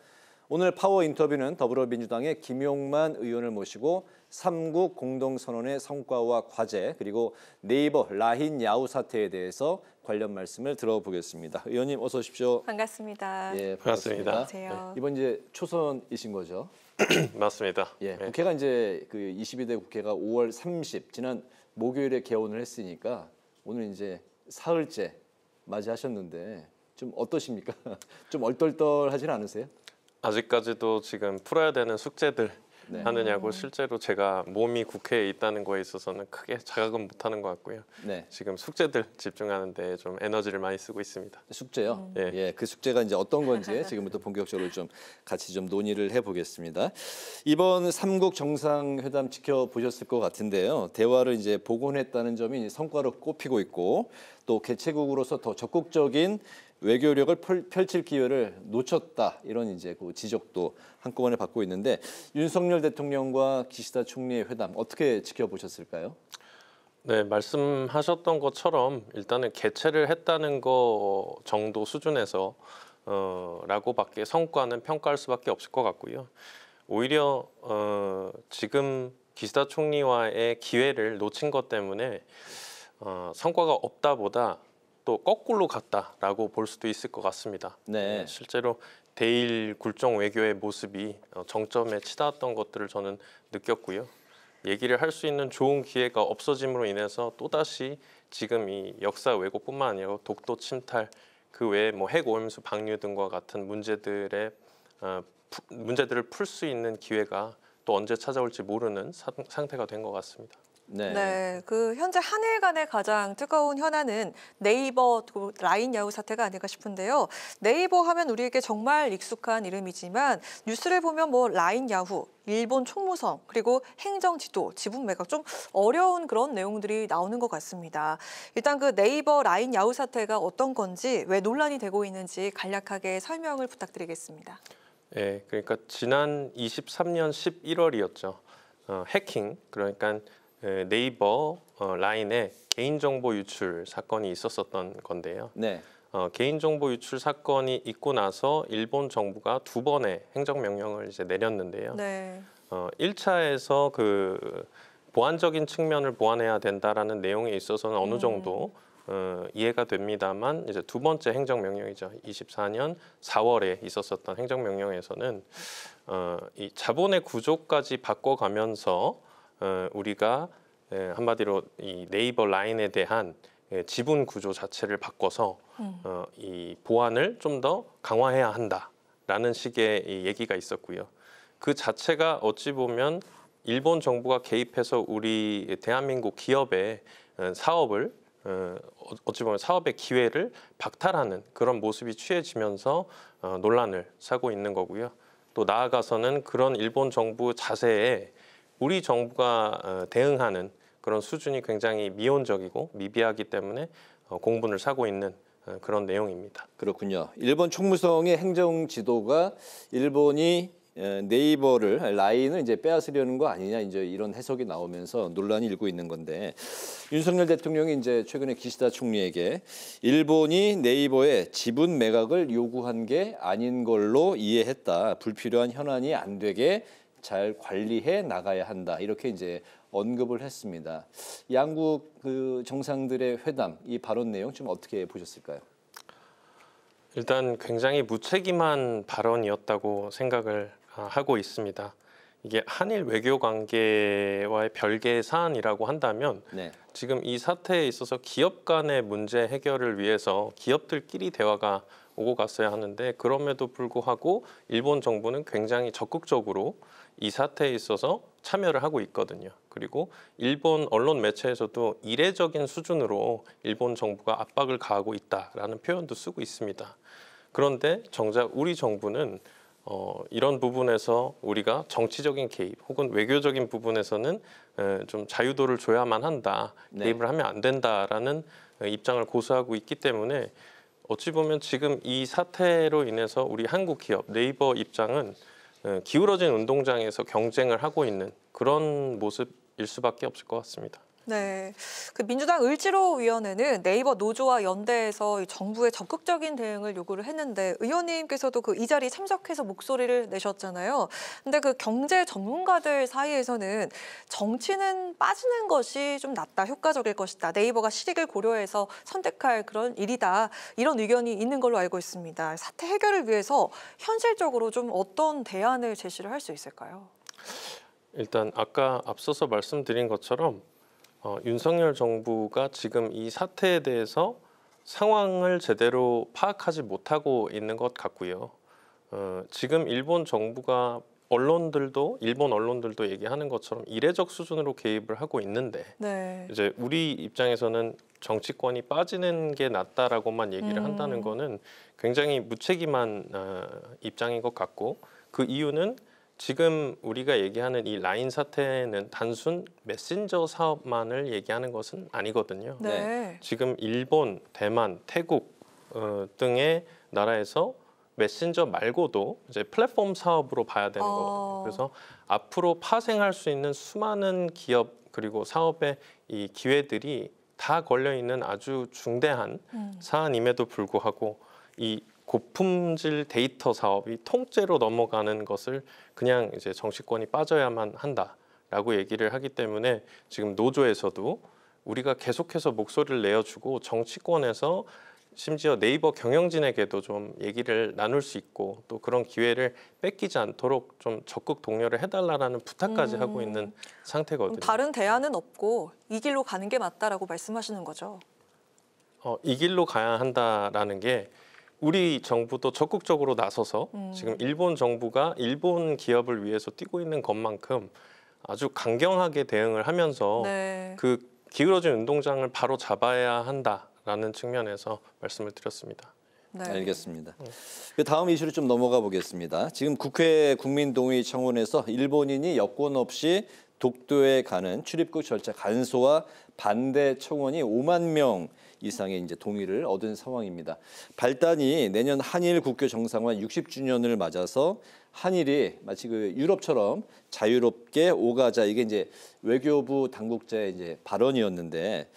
오늘 파워 인터뷰는 더불어민주당의 김용만 의원을 모시고 삼국 공동선언의 성과와 과제 그리고 네이버 라힌 야후 사태에 대해서 관련 말씀을 들어보겠습니다. 의원님 어서 오십시오. 반갑습니다. 예, 반갑습니다. 안녕하세요. 이번 이제 초선이신 거죠? 맞습니다. 예, 국회가 이제 그 22대 국회가 5월 30 지난 목요일에 개원을 했으니까 오늘 이제 사흘째 맞이하셨는데 좀 어떠십니까? 좀 얼떨떨하지는 않으세요? 아직까지도 지금 풀어야 되는 숙제들 네. 하느냐고 실제로 제가 몸이 국회에 있다는 거에 있어서는 크게 자각은 못하는 것 같고요. 네. 지금 숙제들 집중하는 데 좀 에너지를 많이 쓰고 있습니다. 숙제요? 예. 예, 그 숙제가 이제 어떤 건지 지금부터 본격적으로 좀 같이 좀 논의를 해보겠습니다. 이번 삼국 정상회담 지켜보셨을 것 같은데요. 대화를 이제 복원했다는 점이 성과로 꼽히고 있고 또 개최국으로서 더 적극적인 외교력을 펼칠 기회를 놓쳤다 이런 이제 그 지적도 한꺼번에 받고 있는데 윤석열 대통령과 기시다 총리의 회담 어떻게 지켜보셨을까요? 네, 말씀하셨던 것처럼 일단은 개최를 했다는 거 정도 수준에서 라고밖에 성과는 평가할 수밖에 없을 것 같고요. 오히려 지금 기시다 총리와의 기회를 놓친 것 때문에 성과가 없다보다 또 거꾸로 갔다라고 볼 수도 있을 것 같습니다. 네. 실제로 대일 굴종 외교의 모습이 정점에 치닫았던 것들을 저는 느꼈고요. 얘기를 할 수 있는 좋은 기회가 없어짐으로 인해서 또다시 지금 이 역사 왜곡뿐만 아니라 독도 침탈 그 외에 뭐 핵 오염수 방류 등과 같은 문제들을 풀 수 있는 기회가 또 언제 찾아올지 모르는 상태가 된 것 같습니다. 네, 그 현재 한일 간의 가장 뜨거운 현안은 네이버 라인 야후 사태가 아닐까 싶은데요. 네이버 하면 우리에게 정말 익숙한 이름이지만 뉴스를 보면 뭐 라인 야후, 일본 총무성, 그리고 행정지도, 지분 매각 좀 어려운 그런 내용들이 나오는 것 같습니다. 일단 그 네이버 라인 야후 사태가 어떤 건지 왜 논란이 되고 있는지 간략하게 설명을 부탁드리겠습니다. 네, 그러니까 지난 23년 11월이었죠. 해킹, 그러니까 네이버 라인에 개인정보 유출 사건이 있었었던 건데요. 네. 개인정보 유출 사건이 있고 나서 일본 정부가 2번의 행정명령을 이제 내렸는데요. 네. 1차에서 그 보안적인 측면을 보완해야 된다라는 내용에 있어서는 어느 정도 이해가 됩니다만 이제 두 번째 행정명령이죠. 24년 4월에 있었었던 행정명령에서는 이 자본의 구조까지 바꿔가면서 우리가 한마디로 이 네이버 라인에 대한 지분 구조 자체를 바꿔서 이 보안을 좀 더 강화해야 한다라는 식의 이 얘기가 있었고요. 그 자체가 어찌 보면 일본 정부가 개입해서 우리 대한민국 기업의 사업을 어찌 보면 사업의 기회를 박탈하는 그런 모습이 취해지면서 논란을 사고 있는 거고요. 또 나아가서는 그런 일본 정부 자세에 우리 정부가 대응하는 그런 수준이 굉장히 미온적이고 미비하기 때문에 공분을 사고 있는 그런 내용입니다. 그렇군요. 일본 총무성의 행정 지도가 일본이 네이버를 라인을 이제 빼앗으려는 거 아니냐 이제 이런 해석이 나오면서 논란이 일고 있는 건데 윤석열 대통령이 이제 최근에 기시다 총리에게 일본이 네이버의 지분 매각을 요구한 게 아닌 걸로 이해했다. 불필요한 현안이 안 되게 잘 관리해 나가야 한다. 이렇게 이제 언급을 했습니다. 양국 그 정상들의 회담 이 발언 내용 좀 어떻게 보셨을까요? 일단 굉장히 무책임한 발언이었다고 생각을 하고 있습니다. 이게 한일 외교 관계와의 별개의 사안이라고 한다면 지금 이 사태에 있어서 기업 간의 문제 해결을 위해서 기업들끼리 대화가 오고 갔어야 하는데 그럼에도 불구하고 일본 정부는 굉장히 적극적으로 이 사태에 있어서 참여를 하고 있거든요. 그리고 일본 언론 매체에서도 이례적인 수준으로 일본 정부가 압박을 가하고 있다라는 표현도 쓰고 있습니다. 그런데 정작 우리 정부는 이런 부분에서 우리가 정치적인 개입 혹은 외교적인 부분에서는 좀 자유도를 줘야만 한다. 개입을 하면 안 된다라는 입장을 고수하고 있기 때문에 어찌 보면 지금 이 사태로 인해서 우리 한국 기업 네이버 입장은 기울어진 운동장에서 경쟁을 하고 있는 그런 모습일 수밖에 없을 것 같습니다. 네, 그 민주당 을지로위원회는 네이버 노조와 연대해서 정부의 적극적인 대응을 요구를 했는데 의원님께서도 그 이 자리에 참석해서 목소리를 내셨잖아요. 근데 그 경제 전문가들 사이에서는 정치는 빠지는 것이 좀 낫다, 효과적일 것이다. 네이버가 실익을 고려해서 선택할 그런 일이다. 이런 의견이 있는 걸로 알고 있습니다. 사태 해결을 위해서 현실적으로 좀 어떤 대안을 제시를 할 수 있을까요? 일단 아까 앞서서 말씀드린 것처럼 윤석열 정부가 지금 이 사태에 대해서 상황을 제대로 파악하지 못하고 있는 것 같고요. 지금 일본 정부가 일본 언론들도 얘기하는 것처럼 이례적 수준으로 개입을 하고 있는데 이제 우리 입장에서는 정치권이 빠지는 게 낫다라고만 얘기를 한다는 거는 굉장히 무책임한 입장인 것 같고 그 이유는 지금 우리가 얘기하는 이 라인 사태는 단순 메신저 사업만을 얘기하는 것은 아니거든요. 지금 일본, 대만, 태국 등의 나라에서 메신저 말고도 이제 플랫폼 사업으로 봐야 되는 거거든요. 그래서 앞으로 파생할 수 있는 수많은 기업 그리고 사업의 이 기회들이 다 걸려 있는 아주 중대한 사안임에도 불구하고 이 고품질 데이터 사업이 통째로 넘어가는 것을 그냥 이제 정치권이 빠져야만 한다라고 얘기를 하기 때문에 지금 노조에서도 우리가 계속해서 목소리를 내어주고 정치권에서 심지어 네이버 경영진에게도 좀 얘기를 나눌 수 있고 또 그런 기회를 뺏기지 않도록 좀 적극 독려를 해달라는 부탁까지 하고 있는 상태거든요. 다른 대안은 없고 이 길로 가는 게 맞다라고 말씀하시는 거죠? 이 길로 가야 한다라는 게 우리 정부도 적극적으로 나서서 지금 일본 정부가 일본 기업을 위해서 뛰고 있는 것만큼 아주 강경하게 대응을 하면서 그 기울어진 운동장을 바로 잡아야 한다라는 측면에서 말씀을 드렸습니다. 알겠습니다. 그 다음 이슈로 좀 넘어가 보겠습니다. 지금 국회 국민동의 청원에서 일본인이 여권 없이 독도에 가는 출입국 절차 간소화 반대 청원이 5만 명 이상의 이제 동의를 얻은 상황입니다. 발단이 내년 한일 국교 정상화 60주년을 맞아서 한일이 마치 그 유럽처럼 자유롭게 오가자 이게 이제 외교부 당국자의 이제 발언이었는데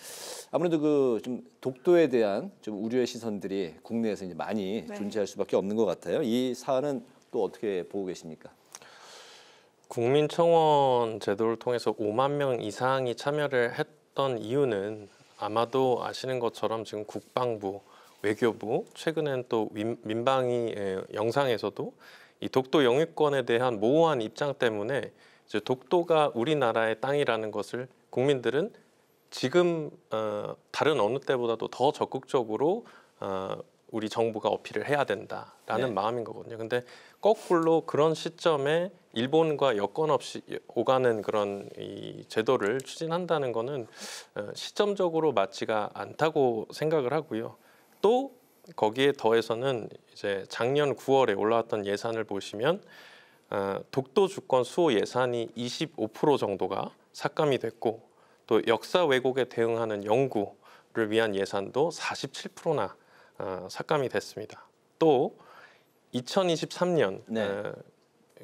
아무래도 그 좀 독도에 대한 좀 우려의 시선들이 국내에서 이제 많이 존재할 수밖에 없는 것 같아요. 이 사안은 또 어떻게 보고 계십니까? 국민청원 제도를 통해서 5만 명 이상이 참여를 했던 이유는 아마도 아시는 것처럼 지금 국방부, 외교부, 최근엔 또 민방위 영상에서도 이 독도 영유권에 대한 모호한 입장 때문에 이제 독도가 우리나라의 땅이라는 것을 국민들은 지금 다른 어느 때보다도 더 적극적으로 우리 정부가 어필을 해야 된다라는 네. 마음인 거거든요. 근데 거꾸로 그런 시점에 일본과 여건 없이 오가는 그런 이 제도를 추진한다는 거는 시점적으로 맞지가 않다고 생각을 하고요. 또 거기에 더해서는 이제 작년 9월에 올라왔던 예산을 보시면 독도 주권 수호 예산이 25% 정도가 삭감이 됐고 또 역사 왜곡에 대응하는 연구를 위한 예산도 47%나 삭감이 됐습니다. 또 2023년 네.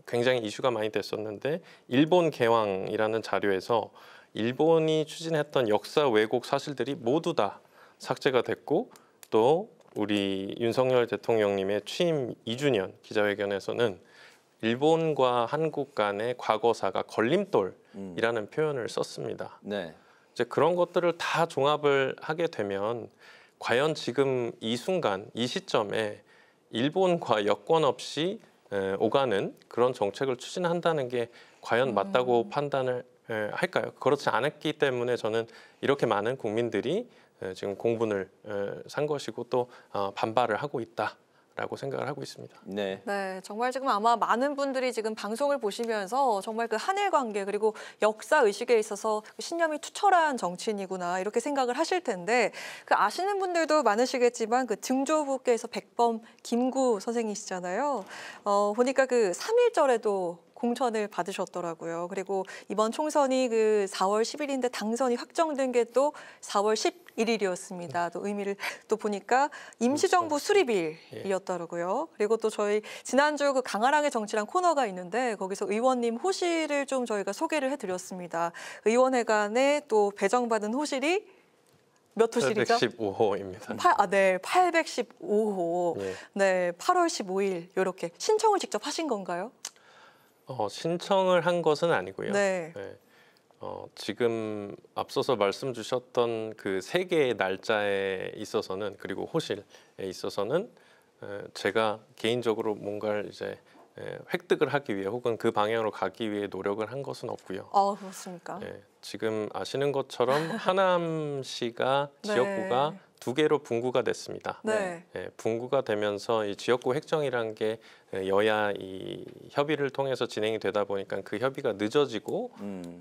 굉장히 이슈가 많이 됐었는데 일본 개왕이라는 자료에서 일본이 추진했던 역사 왜곡 사실들이 모두 다 삭제가 됐고 또 우리 윤석열 대통령님의 취임 2주년 기자회견에서는 일본과 한국 간의 과거사가 걸림돌이라는 표현을 썼습니다. 네. 이제 그런 것들을 다 종합을 하게 되면 과연 지금 이 순간, 이 시점에 일본과 여건 없이 오가는 그런 정책을 추진한다는 게 과연 맞다고 판단을 할까요? 그렇지 않았기 때문에 저는 이렇게 많은 국민들이 지금 공분을 산 것이고 또 반발을 하고 있다라고 생각을 하고 있습니다. 네. 네, 정말 지금 아마 많은 분들이 지금 방송을 보시면서 정말 그 한일 관계 그리고 역사 의식에 있어서 신념이 투철한 정치인이구나 이렇게 생각을 하실 텐데 그 아시는 분들도 많으시겠지만 그 등조부께서 백범 김구 선생이시잖아요. 보니까 그 3.1절에도 공천을 받으셨더라고요. 그리고 이번 총선이 그 4월 10일인데 당선이 확정된 게 또 4월 11일이었습니다. 또 의미를 또 보니까 임시정부 수립일이었더라고요. 그리고 또 저희 지난주 그 강아랑의 정치란 코너가 있는데 거기서 의원님 호실을 좀 저희가 소개를 해드렸습니다. 의원회관에 또 배정받은 호실이 몇 호실이죠? 815호입니다. 네, 815호. 예. 네, 8월 15일 이렇게 신청을 직접 하신 건가요? 신청을 한 것은 아니고요. 네. 네. 지금 앞서서 말씀 주셨던 그 세 개의 날짜에 있어서는 그리고 호실에 있어서는 제가 개인적으로 뭔가를 이제 획득을 하기 위해 혹은 그 방향으로 가기 위해 노력을 한 것은 없고요. 그렇습니까? 지금 아시는 것처럼 하남시가 네. 지역구가 2개로 분구가 됐습니다. 네. 분구가 되면서 이 지역구 획정이란 게 여야 이 협의를 통해서 진행이 되다 보니까 그 협의가 늦어지고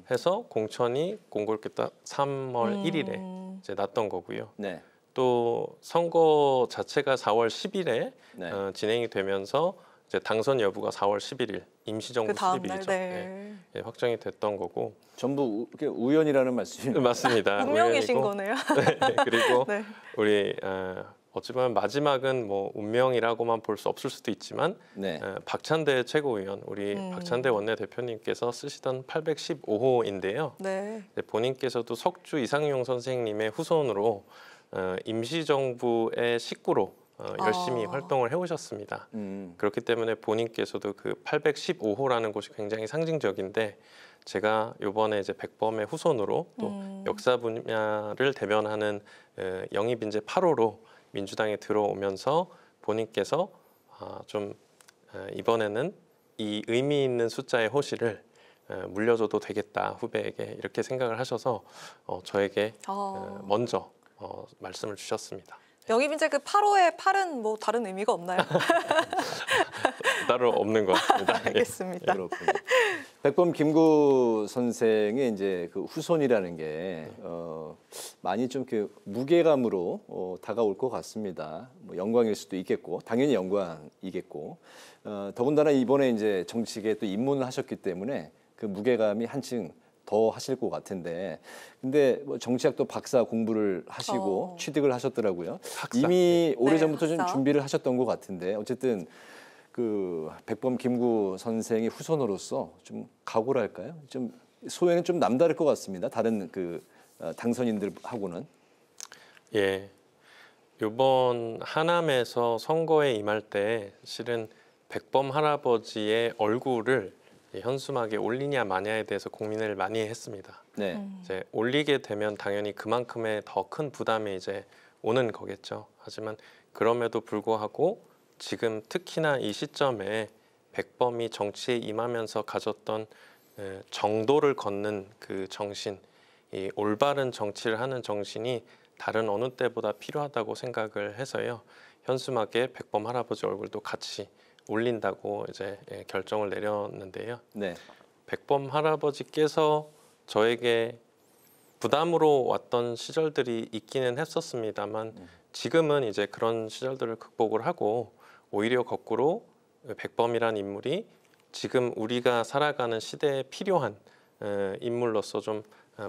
해서 공천이 공고롭게 딱 3월 1일에 이제 났던 거고요. 네. 또 선거 자체가 4월 10일에 네. 진행이 되면서 이제 당선 여부가 4월 11일 임시정부 그 다음 날, 수립일이죠. 네. 확정이 됐던 거고. 전부 우연이라는 말씀이죠? 맞습니다. 운명이신 우연이고. 거네요. 네, 그리고 네. 우리 어찌 보면 마지막은 뭐 운명이라고만 볼 수 없을 수도 있지만 네. 박찬대 최고위원, 우리 박찬대 원내대표님께서 쓰시던 815호인데요. 네. 본인께서도 석주 이상용 선생님의 후손으로 임시정부의 식구로 열심히 활동을 해오셨습니다. 그렇기 때문에 본인께서도 그 815호라는 곳이 굉장히 상징적인데 제가 이번에 이제 백범의 후손으로 또 역사 분야를 대변하는 영입 인재 8호로 민주당에 들어오면서 본인께서 좀 이번에는 이 의미 있는 숫자의 호실을 물려줘도 되겠다 후배에게 이렇게 생각을 하셔서 저에게 먼저 말씀을 주셨습니다. 영입인재 그 8호의 8은 뭐 다른 의미가 없나요? 따로 없는 것 같습니다. 알겠습니다. 그렇군요. 백범 김구 선생의 이제 그 후손이라는 게 많이 좀 그 무게감으로 다가올 것 같습니다. 뭐 영광일 수도 있겠고 당연히 영광이겠고 더군다나 이번에 이제 정치계에 또 입문을 하셨기 때문에 그 무게감이 한층 더 하실 것 같은데 근데 뭐 정치학도 박사 공부를 하시고 취득을 하셨더라고요. 학사. 이미 오래전부터 네, 좀 학사. 준비를 하셨던 것 같은데 어쨌든 그 백범 김구 선생의 후손으로서 좀 각오랄까요? 좀 소회는 좀 남다를 것 같습니다. 다른 그 당선인들하고는. 예, 이번 하남에서 선거에 임할 때 실은 백범 할아버지의 얼굴을 현수막에 올리냐 마냐에 대해서 고민을 많이 했습니다. 네. 이제 올리게 되면 당연히 그만큼의 더 큰 부담이 이제 오는 거겠죠. 하지만 그럼에도 불구하고 지금 특히나 이 시점에 백범이 정치에 임하면서 가졌던 정도를 걷는 그 정신, 이 올바른 정치를 하는 정신이 다른 어느 때보다 필요하다고 생각을 해서요. 현수막에 백범 할아버지 얼굴도 같이 올린다고 이제 결정을 내렸는데요. 네. 백범 할아버지께서 저에게 부담으로 왔던 시절들이 있기는 했었습니다만 지금은 이제 그런 시절들을 극복을 하고 오히려 거꾸로 백범이란 인물이 지금 우리가 살아가는 시대에 필요한 인물로서 좀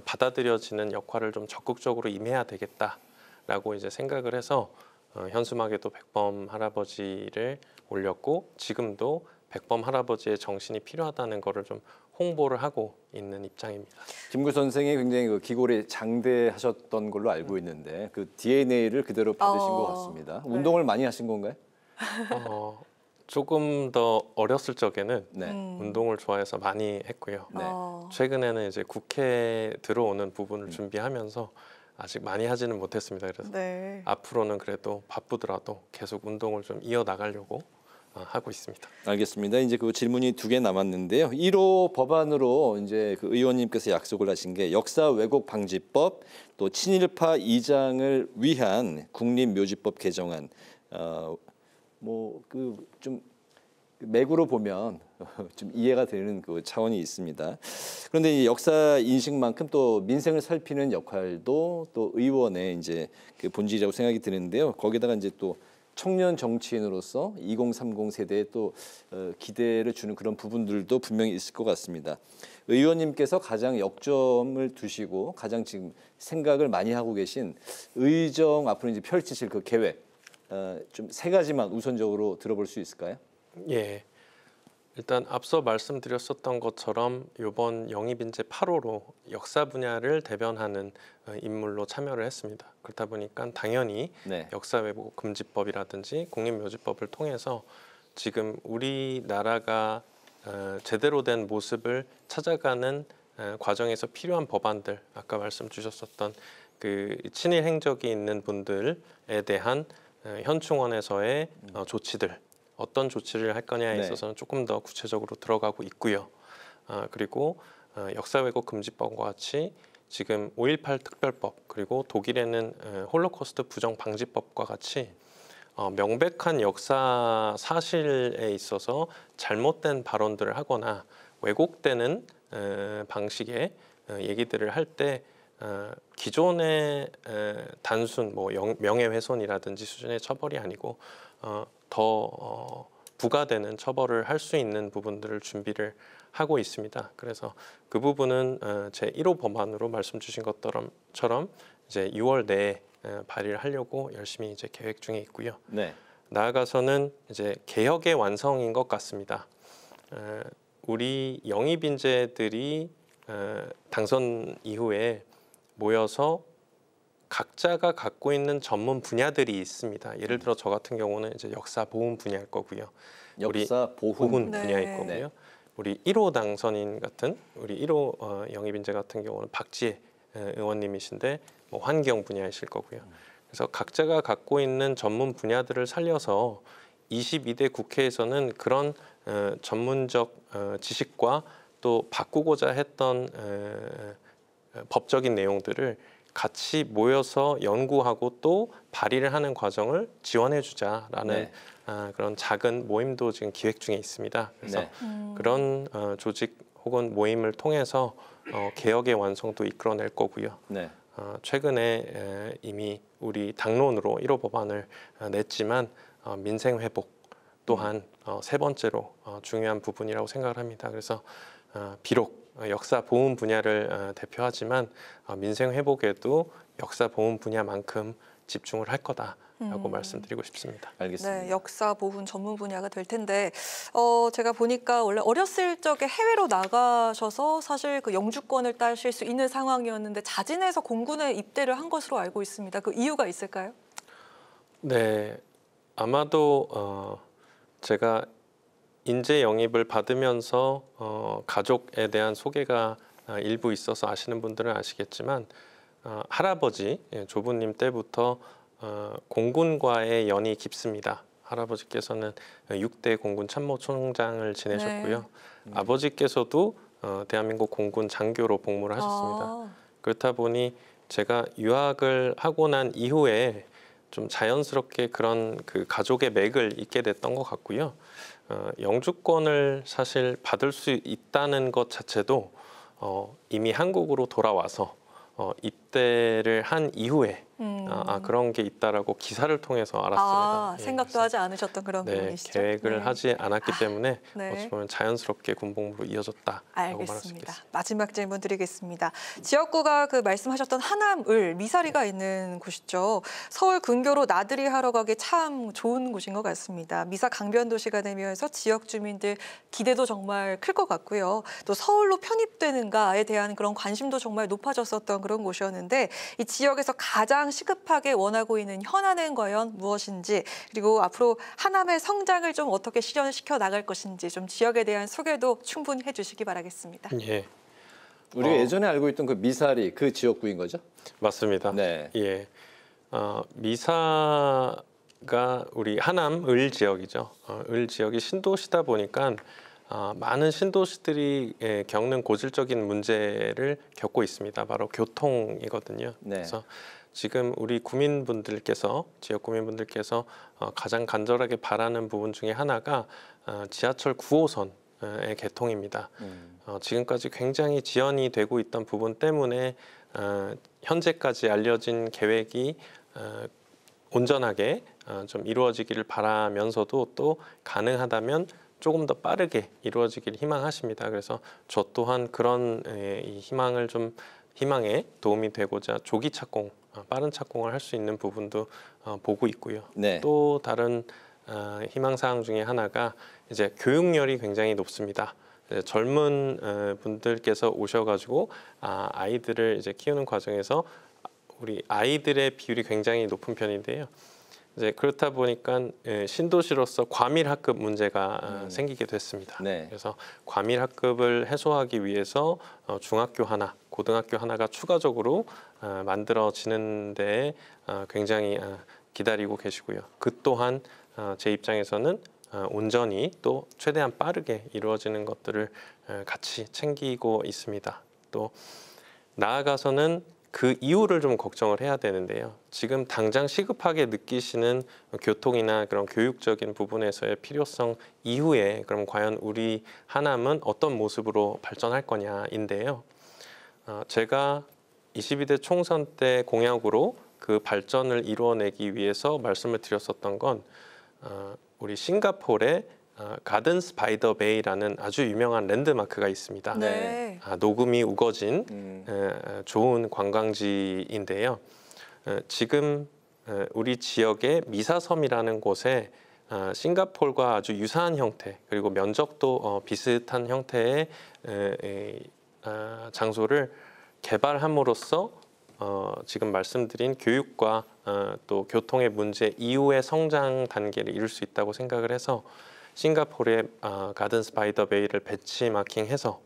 받아들여지는 역할을 좀 적극적으로 임해야 되겠다라고 이제 생각을 해서 현수막에도 백범 할아버지를 올렸고 지금도 백범 할아버지의 정신이 필요하다는 것을 좀 홍보를 하고 있는 입장입니다. 김구 선생이 굉장히 그 기골에 장대하셨던 걸로 알고 있는데 그 DNA를 그대로 받으신 것 같습니다. 운동을 많이 하신 건가요? 조금 더 어렸을 적에는 네. 운동을 좋아해서 많이 했고요. 네. 최근에는 이제 국회에 들어오는 부분을 준비하면서 아직 많이 하지는 못했습니다. 그래서 네. 앞으로는 그래도 바쁘더라도 계속 운동을 좀 이어나가려고 하고 있습니다. 알겠습니다. 이제 그 질문이 2개 남았는데요. 1호 법안으로 이제 그 의원님께서 약속을 하신 게 역사 왜곡 방지법, 또 친일파 이장을 위한 국립묘지법 개정안. 뭐 그 좀 맥으로 보면 좀 이해가 되는 그 차원이 있습니다. 그런데 이 역사 인식만큼 또 민생을 살피는 역할도 또 의원의 이제 그 본질이라고 생각이 드는데요. 거기다가 이제 또 청년 정치인으로서 2030 세대에 또 기대를 주는 그런 부분들도 분명히 있을 것 같습니다. 의원님께서 가장 역점을 두시고 가장 지금 생각을 많이 하고 계신 의정 앞으로 이제 펼치실 그 계획 좀 3가지만 우선적으로 들어볼 수 있을까요? 예. 일단 앞서 말씀드렸었던 것처럼 이번 영입인재 8호로 역사 분야를 대변하는 인물로 참여를 했습니다. 그렇다 보니까 당연히 네. 역사 왜곡 금지법이라든지 국립묘지법을 통해서 지금 우리나라가 제대로 된 모습을 찾아가는 과정에서 필요한 법안들, 아까 말씀 주셨었던 그 친일 행적이 있는 분들에 대한 현충원에서의 조치들, 어떤 조치를 할 거냐에 있어서는 조금 더 구체적으로 들어가고 있고요. 그리고 역사 왜곡 금지법과 같이 지금 5.18 특별법 그리고 독일에는 홀로코스트 부정 방지법과 같이 명백한 역사 사실에 있어서 잘못된 발언들을 하거나 왜곡되는 방식의 얘기들을 할 때 기존의 단순 뭐 명예훼손이라든지 수준의 처벌이 아니고 더 부과되는 처벌을 할 수 있는 부분들을 준비를 하고 있습니다. 그래서 그 부분은 제 1호 법안으로 말씀 주신 것처럼 이제 6월 내에 발의를 하려고 열심히 이제 계획 중에 있고요. 네. 나아가서는 이제 개혁의 완성인 것 같습니다. 우리 영입 인재들이 당선 이후에 모여서 각자가 갖고 있는 전문 분야들이 있습니다. 예를 들어 저 같은 경우는 이제 역사 보훈 분야일 거고요. 역사 보훈 분야일 거고요. 우리 1호 당선인 같은 우리 1호 영입 인재 같은 경우는 박지혜 의원님이신데 뭐 환경 분야이실 거고요. 그래서 각자가 갖고 있는 전문 분야들을 살려서 22대 국회에서는 그런 전문적 지식과 또 바꾸고자 했던 법적인 내용들을 같이 모여서 연구하고 또 발의를 하는 과정을 지원해주자라는 그런 작은 모임도 지금 기획 중에 있습니다. 그래서 그런 조직 혹은 모임을 통해서 개혁의 완성도 이끌어낼 거고요. 네. 최근에 이미 우리 당론으로 1호 법안을 냈지만 민생 회복 또한 3번째로 중요한 부분이라고 생각을 합니다. 그래서 비록 역사 보훈 분야를 대표하지만 민생 회복에도 역사 보훈 분야만큼 집중을 할 거다라고 말씀드리고 싶습니다. 알겠습니다. 네, 역사 보훈 전문 분야가 될 텐데 제가 보니까 원래 어렸을 적에 해외로 나가셔서 사실 그 영주권을 따실 수 있는 상황이었는데 자진해서 공군에 입대를 한 것으로 알고 있습니다. 그 이유가 있을까요? 네, 아마도 제가 인재 영입을 받으면서 가족에 대한 소개가 일부 있어서 아시는 분들은 아시겠지만 할아버지 조부님 때부터 공군과의 연이 깊습니다. 할아버지께서는 6대 공군 참모총장을 지내셨고요. 네. 아버지께서도 대한민국 공군 장교로 복무를 하셨습니다. 그렇다 보니 제가 유학을 하고 난 이후에 좀 자연스럽게 그런 그 가족의 맥을 잇게 됐던 것 같고요. 영주권을 사실 받을 수 있다는 것 자체도 이미 한국으로 돌아와서 입대를 한 이후에 그런 게 있다라고 기사를 통해서 알았습니다. 생각도 하지 않으셨던 그런 부분이시죠? 계획을 하지 않았기 때문에 네. 어찌 보면 자연스럽게 군복무로 이어졌다라고 말할 수 알겠습니다. 있겠습니다. 마지막 질문 드리겠습니다. 지역구가 그 말씀하셨던 하남을 미사리가 있는 곳이죠. 서울 근교로 나들이 하러 가기 참 좋은 곳인 것 같습니다. 미사 강변 도시가 되면서 지역 주민들 기대도 정말 클 것 같고요. 또 서울로 편입되는가에 대한 그런 관심도 정말 높아졌었던 그런 곳이었는데 이 지역에서 가장 시급하게 원하고 있는 현안은 과연 무엇인지 그리고 앞으로 하남의 성장을 좀 어떻게 실현시켜 나갈 것인지 좀 지역에 대한 소개도 충분히 해주시기 바라겠습니다. 예. 우리가 예전에 알고 있던 그 미사리 그 지역구인 거죠? 맞습니다. 네. 예. 미사가 우리 하남 을 지역이죠. 을 지역이 신도시다 보니까 많은 신도시들이 겪는 고질적인 문제를 겪고 있습니다. 바로 교통이거든요. 네. 그래서 지금 우리 구민분들께서 지역 구민분들께서 가장 간절하게 바라는 부분 중에 하나가 지하철 9호선의 개통입니다. 지금까지 굉장히 지연이 되고 있던 부분 때문에 현재까지 알려진 계획이 온전하게 좀 이루어지기를 바라면서도 또 가능하다면 조금 더 빠르게 이루어지기를 희망하십니다. 그래서 저 또한 그런 이 희망에 도움이 되고자 조기 착공, 빠른 착공을 할 수 있는 부분도 보고 있고요. 네. 또 다른 희망 사항 중에 하나가 이제 교육열이 굉장히 높습니다. 젊은 분들께서 오셔가지고 아이들을 이제 키우는 과정에서 우리 아이들의 비율이 굉장히 높은 편인데요. 이제 그렇다 보니까 신도시로서 과밀 학급 문제가 생기게 됐습니다. 네. 그래서 과밀 학급을 해소하기 위해서 중학교 하나, 고등학교 하나가 추가적으로 만들어지는 데 굉장히 기다리고 계시고요. 그 또한 제 입장에서는 온전히 또 최대한 빠르게 이루어지는 것들을 같이 챙기고 있습니다. 또 나아가서는 그 이유를 좀 걱정을 해야 되는데요. 지금 당장 시급하게 느끼시는 교통이나 그런 교육적인 부분에서의 필요성 이후에 그럼 과연 우리 하남은 어떤 모습으로 발전할 거냐인데요. 제가 22대 총선 때 공약으로 그 발전을 이루어내기 위해서 말씀을 드렸었던 건 우리 싱가포르의 가든스 바이 더 베이라는 아주 유명한 랜드마크가 있습니다. 네. 녹음이 우거진 좋은 관광지인데요. 지금 우리 지역의 미사섬이라는 곳에 싱가포르와 아주 유사한 형태 그리고 면적도 비슷한 형태의 장소를 개발함으로써 지금 말씀드린 교육과 또 교통의 문제 이후의 성장 단계를 이룰 수 있다고 생각을 해서 싱가포르의 가든스 바이 더 베이를 배치마킹해서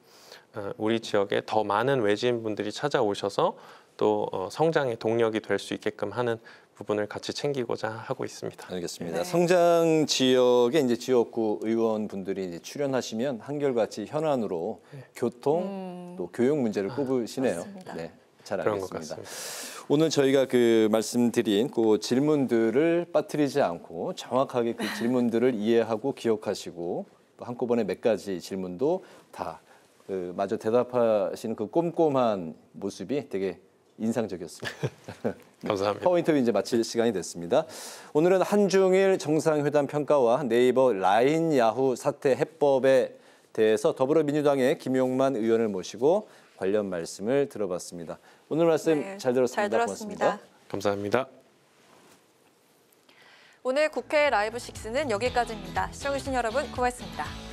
우리 지역에 더 많은 외지인분들이 찾아오셔서 또 성장의 동력이 될 수 있게끔 하는 부분을 같이 챙기고자 하고 있습니다. 알겠습니다. 네. 성장 지역에 이제 지역구 의원분들이 이제 출연하시면 한결같이 현안으로 교통 또 교육 문제를 꼽으시네요. 맞습니다. 네, 잘 그런 것 알겠습니다. 같습니다. 오늘 저희가 그 말씀드린 그 질문들을 빠뜨리지 않고 정확하게 그 질문들을 이해하고 기억하시고 또 한꺼번에 몇 가지 질문도 다 마저 대답하시는 그 꼼꼼한 모습이 되게 인상적이었습니다. 감사합니다. 파워인터뷰 이제 마칠 시간이 됐습니다. 오늘은 한중일 정상회담 평가와 네이버 라인 야후 사태 해법에 대해서 더불어민주당의 김용만 의원을 모시고 관련 말씀을 들어봤습니다. 오늘 말씀 잘 들었습니다. 잘 들었습니다. 고맙습니다. 감사합니다. 오늘 국회 라이브 6는 여기까지입니다. 시청해주신 여러분 고맙습니다.